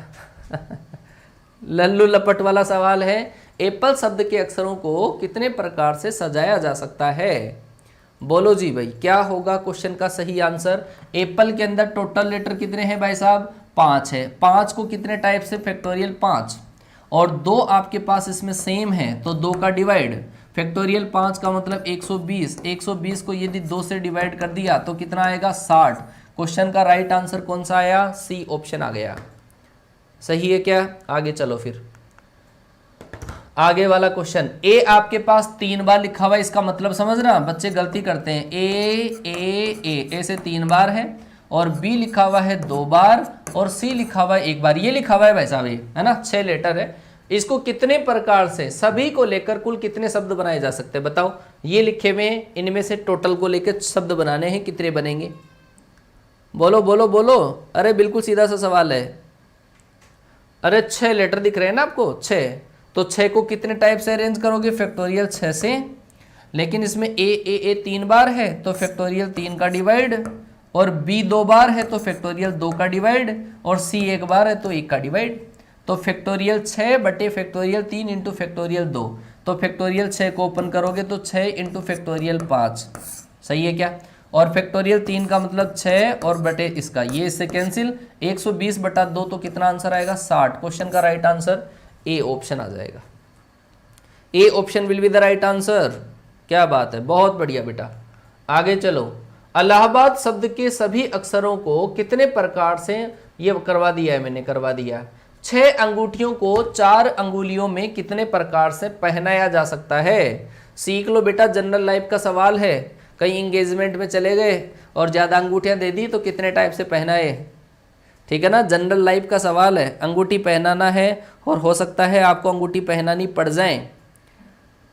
लल्लू लपट वाला सवाल है। एप्पल शब्द के अक्षरों को कितने प्रकार से सजाया जा सकता है? बोलो जी भाई, क्या होगा क्वेश्चन का सही आंसर? एप्पल के अंदर टोटल लेटर कितने हैं भाई साहब? 5 है। 5 को कितने टाइप से? फैक्टोरियल 5, और 2 आपके पास इसमें सेम है तो 2 का डिवाइड, फैक्टोरियल 5 का मतलब 120। 120 को यदि 2 से डिवाइड कर दिया तो कितना आएगा? 60। क्वेश्चन का राइट आंसर कौन सा आया? सी ऑप्शन आ गया। सही है क्या? आगे चलो फिर आगे वाला क्वेश्चन। ए आपके पास 3 बार लिखा हुआ है, इसका मतलब समझना, बच्चे गलती करते हैं। ए से 3 बार है, और बी लिखा हुआ है 2 बार, और सी लिखा हुआ है 1 बार। ये लिखा हुआ है भाई साहब, है ना, 6 लेटर है। इसको कितने प्रकार से, सभी को लेकर कुल कितने शब्द बनाए जा सकते हैं बताओ? ये लिखे हुए हैं, इनमें से टोटल को लेकर शब्द बनाने हैं, कितने बनेंगे? बोलो बोलो बोलो। अरे बिल्कुल सीधा सा सवाल है। अरे 6 लेटर दिख रहे हैं ना आपको, 6, तो 6 को कितने टाइप से अरेंज करोगे, फैक्टोरियल 6 से। लेकिन इसमें ए 3 बार है तो फैक्टोरियल 3 का डिवाइड, और बी 2 बार है तो फैक्टोरियल 2 का डिवाइड, और सी 1 बार है तो 1 का डिवाइड। तो फैक्टोरियल 6 बटे फैक्टोरियल 3 इंटू फैक्टोरियल 2, तो फैक्टोरियल 6 को ओपन करोगे तो 6 इंटू फैक्टोरियल 5, सही है क्या। और फैक्टोरियल 3 का मतलब 6 और बटे इसका, ये इससे कैंसिल, 120 बटा 2 तो कितना आंसर आएगा, 60। क्वेश्चन का राइट आंसर ए ऑप्शन आ जाएगा। A option will be the right answer. क्या बात है, बहुत बढ़िया बेटा। आगे चलो, इलाहाबाद शब्द के सभी अक्षरों को कितने प्रकार से, ये करवा दिया है मैंने, करवा दिया। 6 अंगूठियों को 4 अंगुलियों में कितने प्रकार से पहनाया जा सकता है, सीख लो बेटा। जनरल लाइफ का सवाल है, कहीं इंगेजमेंट में चले गए और ज़्यादा अंगूठियां दे दी तो कितने टाइप से पहनाए, ठीक है ना। जनरल लाइफ का सवाल है, अंगूठी पहनाना है और हो सकता है आपको अंगूठी पहनानी पड़ जाए।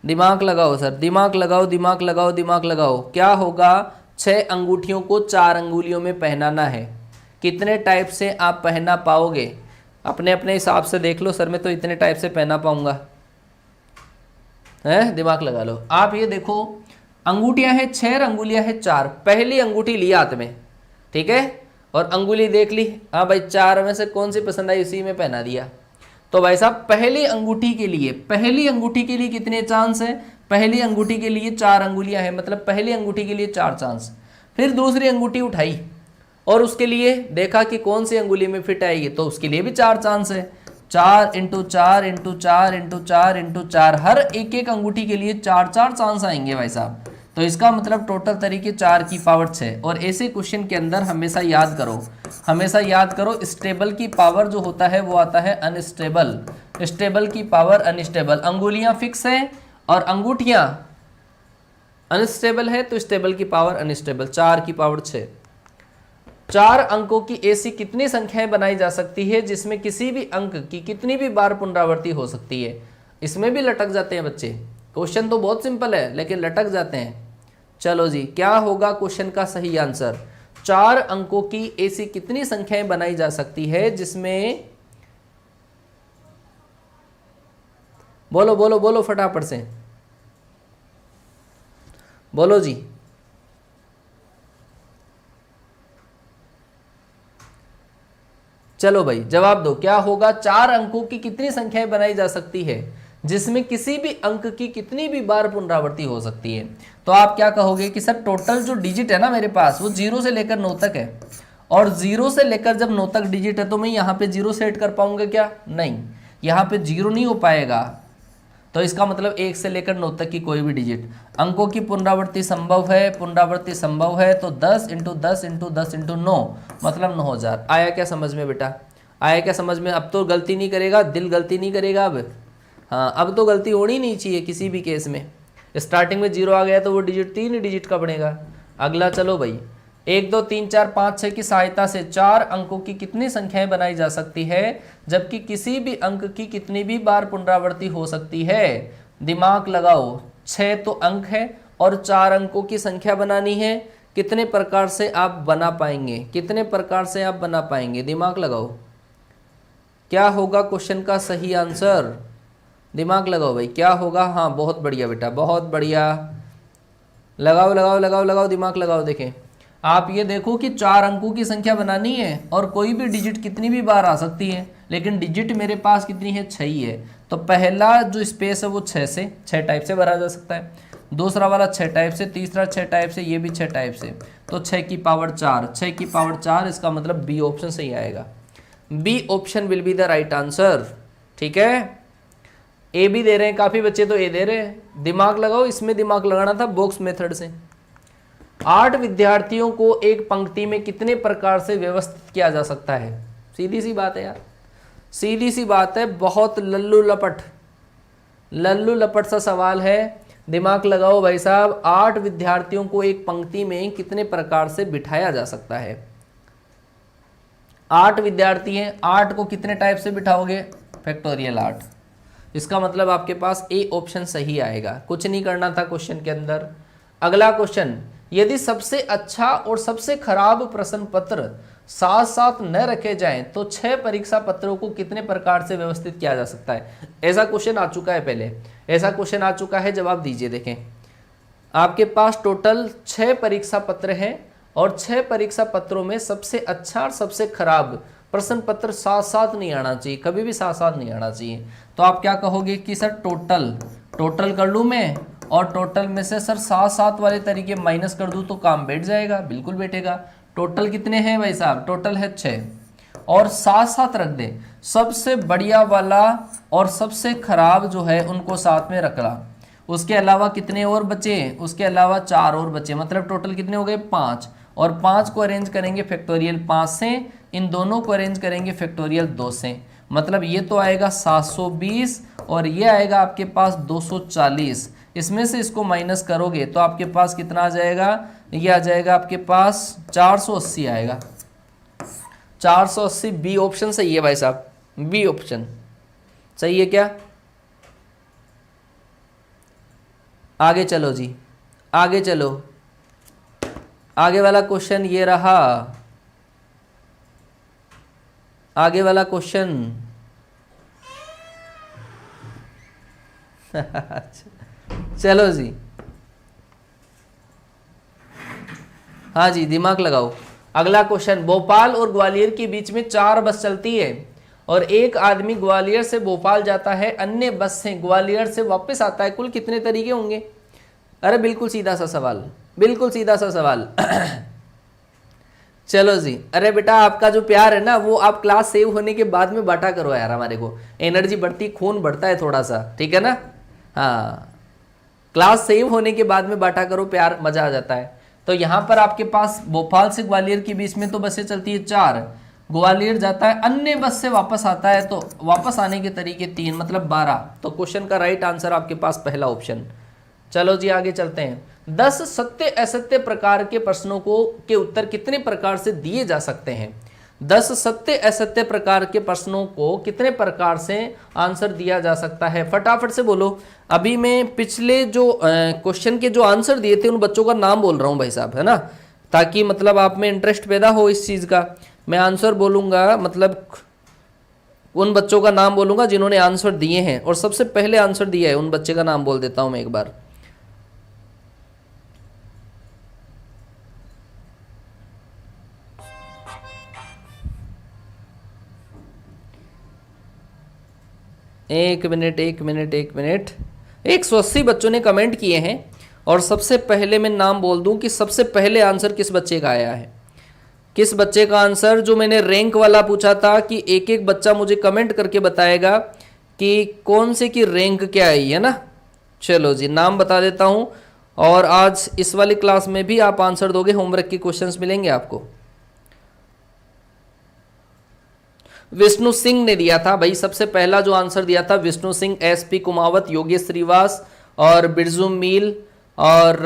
दिमाग लगाओ सर, दिमाग लगाओ, दिमाग लगाओ, दिमाग लगाओ। क्या होगा, 6 अंगूठियों को 4 अंगुलियों में पहनाना है, कितने टाइप से आप पहना पाओगे, अपने अपने हिसाब से देख लो। सर मैं तो इतने टाइप से पहना पाऊंगा, है, दिमाग लगा लो। आप ये देखो, अंगूठियां हैं 6, अंगुलियां हैं 4। पहली अंगूठी ली हाथ में, ठीक है, और अंगुली देख ली, हाँ भाई 4 में से कौन सी पसंद आई, उसी में पहना दिया। तो भाई साहब पहली अंगूठी के लिए, पहली अंगूठी के लिए कितने चांस है, पहली अंगूठी के लिए 4 अंगुलियां हैं, मतलब पहली अंगूठी के लिए 4 चांस। फिर दूसरी अंगूठी उठाई और उसके लिए देखा कि कौन सी अंगुली में फिट आएगी, तो उसके लिए भी 4 चांस है। 4 इंटू 4 इंटू 4 इंटू 4 इंटू 4, हर एक अंगूठी के लिए 4 चांस आएंगे भाई साहब। तो इसका मतलब टोटल तरीके 4 की पावर 6। और ऐसे क्वेश्चन के अंदर हमेशा याद करो, हमेशा याद करो, स्टेबल की पावर जो होता है वो आता है अनस्टेबल, स्टेबल की पावर अनस्टेबल। अंगुलियां फिक्स है और अंगूठियां अनस्टेबल है, तो स्टेबल की पावर अनस्टेबल, 4 की पावर 6। 4 अंकों की ऐसी कितनी संख्याएं बनाई जा सकती है जिसमें किसी भी अंक की कितनी भी बार पुनरावृत्ति हो सकती है। इसमें भी लटक जाते हैं बच्चे, क्वेश्चन तो बहुत सिंपल है लेकिन लटक जाते हैं। चलो जी, क्या होगा क्वेश्चन का सही आंसर, 4 अंकों की ऐसी कितनी संख्याएं बनाई जा सकती है जिसमें, बोलो बोलो बोलो फटाफट से बोलो जी। चलो भाई जवाब दो, क्या होगा, 4 अंकों की कितनी संख्याएं बनाई जा सकती है जिसमें किसी भी अंक की कितनी भी बार पुनरावृत्ति हो सकती है। तो आप क्या कहोगे कि सर टोटल जो डिजिट है ना मेरे पास वो 0 से लेकर 9 तक है, और 0 से लेकर जब 9 तक डिजिट है तो मैं यहाँ पे 0 सेट कर पाऊंगा क्या, नहीं, यहाँ पे 0 नहीं हो पाएगा। तो इसका मतलब 1 से लेकर 9 तक की कोई भी डिजिट, अंकों की पुनरावृत्ति संभव है, पुनरावृत्ति संभव है, तो 10 इंटू 10 इंटू 10 इंटू 9 मतलब 9000। आया क्या समझ में बेटा, आया क्या समझ में। अब तो गलती नहीं करेगा, दिल गलती नहीं करेगा अब, हाँ अब तो गलती होनी नहीं चाहिए किसी भी केस में। स्टार्टिंग में 0 आ गया तो वो डिजिट 3 डिजिट का बनेगा। अगला चलो भाई, 1 2 3 4 5 6 की सहायता से 4 अंकों की कितनी संख्याएं बनाई जा सकती है जबकि किसी भी अंक की कितनी भी बार पुनरावृत्ति हो सकती है। दिमाग लगाओ, 6 तो अंक है और 4 अंकों की संख्या बनानी है, कितने प्रकार से आप बना पाएंगे, कितने प्रकार से आप बना पाएंगे, दिमाग लगाओ। क्या होगा क्वेश्चन का सही आंसर, दिमाग लगाओ भाई, क्या होगा। हाँ बहुत बढ़िया बेटा, बहुत बढ़िया, लगाओ लगाओ लगाओ लगाओ, दिमाग लगाओ। देखें आप ये देखो कि 4 अंकों की संख्या बनानी है और कोई भी डिजिट कितनी भी बार आ सकती है, लेकिन डिजिट मेरे पास कितनी है, 6 ही है। तो पहला जो स्पेस है वो 6 से 6 टाइप से भरा जा सकता है, दूसरा वाला 6 टाइप से, तीसरा 6 टाइप से, ये भी 6 टाइप से। तो 6 की पावर 4, 6 की पावर 4, इसका मतलब बी ऑप्शन सही आएगा। B option will be the right answer, ठीक है। ए भी दे रहे हैं काफ़ी बच्चे, तो ए दे रहे हैं। दिमाग लगाओ, इसमें दिमाग लगाना था बॉक्स मेथड से। 8 विद्यार्थियों को एक पंक्ति में कितने प्रकार से व्यवस्थित किया जा सकता है, सीधी सी बात है यार, सीधी सी बात है, बहुत लल्लू लपट सा सवाल है। दिमाग लगाओ भाई साहब, 8 विद्यार्थियों को एक पंक्ति में कितने प्रकार से बिठाया जा सकता है। 8 विद्यार्थी हैं, 8 को कितने टाइप से बिठाओगे, फैक्टोरियल 8। इसका मतलब आपके पास ए ऑप्शन सही आएगा, कुछ नहीं करना था क्वेश्चन के अंदर। अगला क्वेश्चन, यदि सबसे अच्छा और सबसे खराब प्रश्न पत्र साथ साथ न रखे जाएं तो 6 परीक्षा पत्रों को कितने प्रकार से व्यवस्थित किया जा सकता है? ऐसा क्वेश्चन आ चुका है पहले, ऐसा क्वेश्चन आ चुका है, जवाब दीजिए। देखें, आपके पास टोटल 6 परीक्षा पत्र हैं और 6 परीक्षा पत्रों में सबसे अच्छा और सबसे खराब प्रश्न पत्र साथ साथ नहीं आना चाहिए, कभी भी साथ साथ नहीं आना चाहिए। तो आप क्या कहोगे कि सर टोटल कर लूँ मैं, और टोटल में से सर साथ साथ वाले तरीके माइनस कर दूँ तो काम बैठ जाएगा? बिल्कुल बैठेगा। टोटल कितने हैं भाई साहब? टोटल है 6, और साथ साथ रख दे, सबसे बढ़िया वाला और सबसे खराब जो है उनको साथ में रखना। उसके अलावा कितने और बचे? उसके अलावा 4 और बचे, मतलब टोटल कितने हो गए? 5, और 5 को अरेंज करेंगे फैक्टोरियल 5 से, इन दोनों को अरेंज करेंगे फैक्टोरियल 2 से, मतलब ये तो आएगा 720 और ये आएगा आपके पास 240। इसमें से इसको माइनस करोगे तो आपके पास कितना आ जाएगा? ये आ जाएगा आपके पास 480 आएगा। 480 बी ऑप्शन सही है भाई साहब, बी ऑप्शन सही है क्या? आगे चलो जी, आगे चलो। आगे वाला क्वेश्चन ये रहा, आगे वाला क्वेश्चन चलो जी, हाँ जी दिमाग लगाओ। अगला क्वेश्चन, भोपाल और ग्वालियर के बीच में 4 बस चलती है और एक आदमी ग्वालियर से भोपाल जाता है, अन्य बस से ग्वालियर से वापस आता है, कुल कितने तरीके होंगे? अरे बिल्कुल सीधा सा सवाल, बिल्कुल सीधा सा सवाल। चलो जी, अरे बेटा आपका जो प्यार है ना वो आप क्लास सेव होने के बाद में बांटा करो यार, हमारे को एनर्जी बढ़ती, खून बढ़ता है थोड़ा सा, ठीक है ना? हाँ, क्लास सेव होने के बाद में बांटा करो प्यार, मजा आ जाता है। तो यहाँ पर आपके पास भोपाल से ग्वालियर के बीच में तो बसें चलती है 4, ग्वालियर जाता है, अन्य बस से वापस आता है, तो वापस आने के तरीके 3, मतलब 12। तो क्वेश्चन का राइट आंसर आपके पास पहला ऑप्शन। चलो जी आगे चलते हैं। 10 सत्य असत्य प्रकार के प्रश्नों को के उत्तर कितने प्रकार से दिए जा सकते हैं? 10 सत्य असत्य प्रकार के प्रश्नों को कितने प्रकार से आंसर दिया जा सकता है? फटाफट से बोलो। अभी मैं पिछले जो क्वेश्चन के जो आंसर दिए थे उन बच्चों का नाम बोल रहा हूँ भाई साहब, है ना, ताकि मतलब आप में इंटरेस्ट पैदा हो इस चीज़ का। मैं आंसर बोलूँगा, मतलब उन बच्चों का नाम बोलूँगा जिन्होंने आंसर दिए हैं, और सबसे पहले आंसर दिया है उन बच्चे का नाम बोल देता हूँ मैं एक बार। एक मिनट 180 बच्चों ने कमेंट किए हैं, और सबसे पहले मैं नाम बोल दूं कि सबसे पहले आंसर किस बच्चे का आया है। किस बच्चे का आंसर, जो मैंने रैंक वाला पूछा था कि एक एक बच्चा मुझे कमेंट करके बताएगा कि कौन से की रैंक क्या आई है ना। चलो जी, नाम बता देता हूं, और आज इस वाली क्लास में भी आप आंसर दोगे, होमवर्क के क्वेश्चंस मिलेंगे आपको। विष्णु सिंह ने दिया था भाई, सबसे पहला जो आंसर दिया था विष्णु सिंह, एसपी कुमावत, योगेश श्रीवास और बिरजू मील और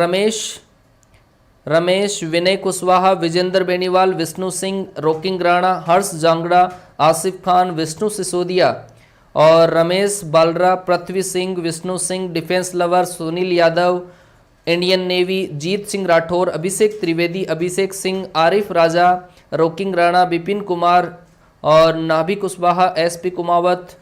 रमेश, विनय कुशवाहा, विजेंद्र बेनीवाल, विष्णु सिंह, रोकिंग राणा, हर्ष जांगड़ा, आसिफ खान, विष्णु सिसोदिया और Ramesh Balra, Prithvi Singh, Vishnu Singh, defence lover, Sunil Yadav, Indian navy, Jeet Singh Rathore, Abhishek Trivedi, Abhishek Singh, Arif Raja, rocking Rana, Vipin Kumar और नाभि कुशवाहा, एसपी कुमावत,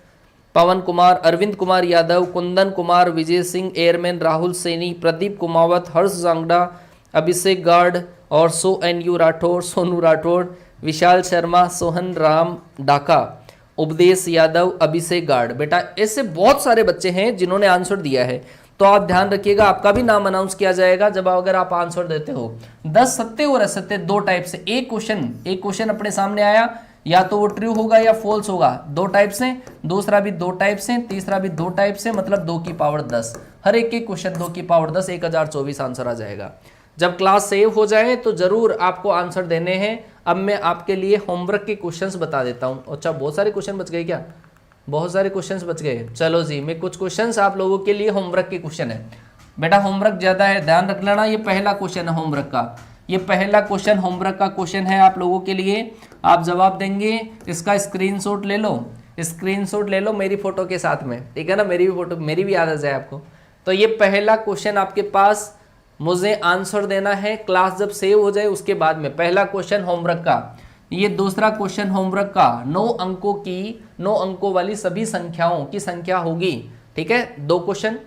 पवन कुमार, अरविंद कुमार यादव, कुंदन कुमार, विजय सिंह, एयरमैन राहुल सैनी, प्रदीप कुमावत, हर्ष जांगड़ा, अभिषेक गार्ड और SONU राठौर, सोनू राठौर, विशाल शर्मा, सोहन राम डाका, उपदेश यादव, अभिषेक गार्ड। बेटा ऐसे बहुत सारे बच्चे हैं जिन्होंने आंसर दिया है, तो आप ध्यान रखिएगा, आपका भी नाम अनाउंस किया जाएगा जब अगर आप आंसर देते हो। 10 सत्य और असत्य 2 टाइप से, एक क्वेश्चन अपने सामने आया, या तो वो ट्रू होगा या फॉल्स होगा, 2 टाइप से, दूसरा भी 2 टाइप से, तीसरा भी 2 टाइप से, मतलब 2 की पावर 10, हर एक क्वेश्चन 2 की पावर 10, 1024 आंसर आ जाएगा। जब क्लास सेव हो जाए तो जरूर आपको आंसर देने हैं। अब मैं आपके लिए होमवर्क के क्वेश्चंस बता देता हूं। अच्छा, बहुत सारे क्वेश्चन बच गए क्या? बहुत सारे क्वेश्चंस बच गए। चलो जी, मैं कुछ क्वेश्चंस आप लोगों के लिए होमवर्क के क्वेश्चन है। बेटा होमवर्क ज्यादा है, ध्यान रख लेना। ये पहला क्वेश्चन है होमवर्क का, ये पहला क्वेश्चन होमवर्क का क्वेश्चन है आप लोगों के लिए। आप जवाब देंगे, इसका स्क्रीनशॉट ले लो, स्क्रीनशॉट ले लो मेरी फोटो के साथ में, ठीक है ना, मेरी भी फोटो, मेरी भी याद आ जाए आपको। तो ये पहला क्वेश्चन आपके पास मुझे आंसर देना है, क्लास जब सेव हो जाए उसके बाद में। पहला क्वेश्चन होमवर्क का, ये दूसरा क्वेश्चन होमवर्क का 9 अंकों वाली सभी संख्याओं की संख्या होगी। ठीक है, 2 क्वेश्चन।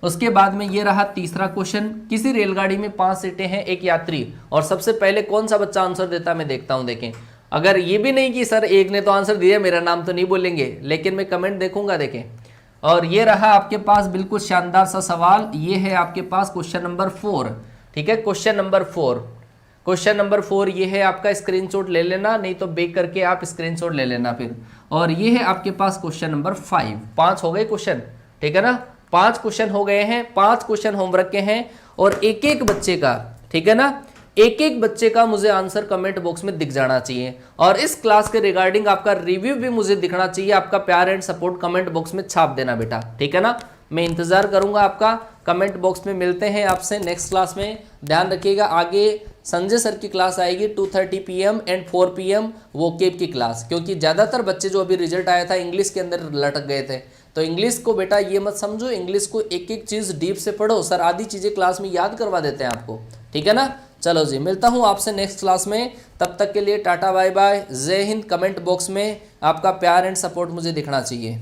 उसके बाद में ये रहा तीसरा क्वेश्चन, किसी रेलगाड़ी में 5 सीटें हैं, एक यात्री, और सबसे पहले कौन सा बच्चा आंसर देता है मैं देखता हूं। देखें, अगर ये भी नहीं कि सर एक ने तो आंसर दिया, मेरा नाम तो नहीं बोलेंगे, लेकिन मैं कमेंट देखूंगा। देखें, और ये रहा आपके पास बिल्कुल शानदार सा सवाल, ये है आपके पास क्वेश्चन नंबर 4। ठीक है, क्वेश्चन नंबर 4 ये है आपका, स्क्रीनशॉट ले लेना, नहीं तो बेक करके आप स्क्रीनशॉट ले लेना फिर। और ये है आपके पास क्वेश्चन नंबर 5। 5 हो गए क्वेश्चन, ठीक है ना, 5 क्वेश्चन हो गए हैं, 5 क्वेश्चन होमवर्क के हैं, और एक एक बच्चे का, ठीक है ना, एक एक बच्चे का मुझे आंसर कमेंट बॉक्स में दिख जाना चाहिए, और इस क्लास के रिगार्डिंग आपका रिव्यू भी मुझे दिखना चाहिए। आपका प्यार एंड सपोर्ट कमेंट बॉक्स में छाप देना बेटा, ठीक है ना, मैं इंतजार करूंगा आपका। कमेंट बॉक्स में मिलते हैं आपसे नेक्स्ट क्लास में। ध्यान रखिएगा, आगे संजय सर की क्लास आएगी 2:30 PM एंड 4 PM वोकेब की क्लास, क्योंकि ज़्यादातर बच्चे जो अभी रिजल्ट आया था इंग्लिश के अंदर लटक गए थे। तो इंग्लिश को बेटा ये मत समझो, इंग्लिश को एक एक चीज़ डीप से पढ़ो, सर आधी चीज़ें क्लास में याद करवा देते हैं आपको, ठीक है ना। चलो जी, मिलता हूँ आपसे नेक्स्ट क्लास में, तब तक के लिए टाटा बाय बाय, जय हिंद। कमेंट बॉक्स में आपका प्यार एंड सपोर्ट मुझे दिखना चाहिए।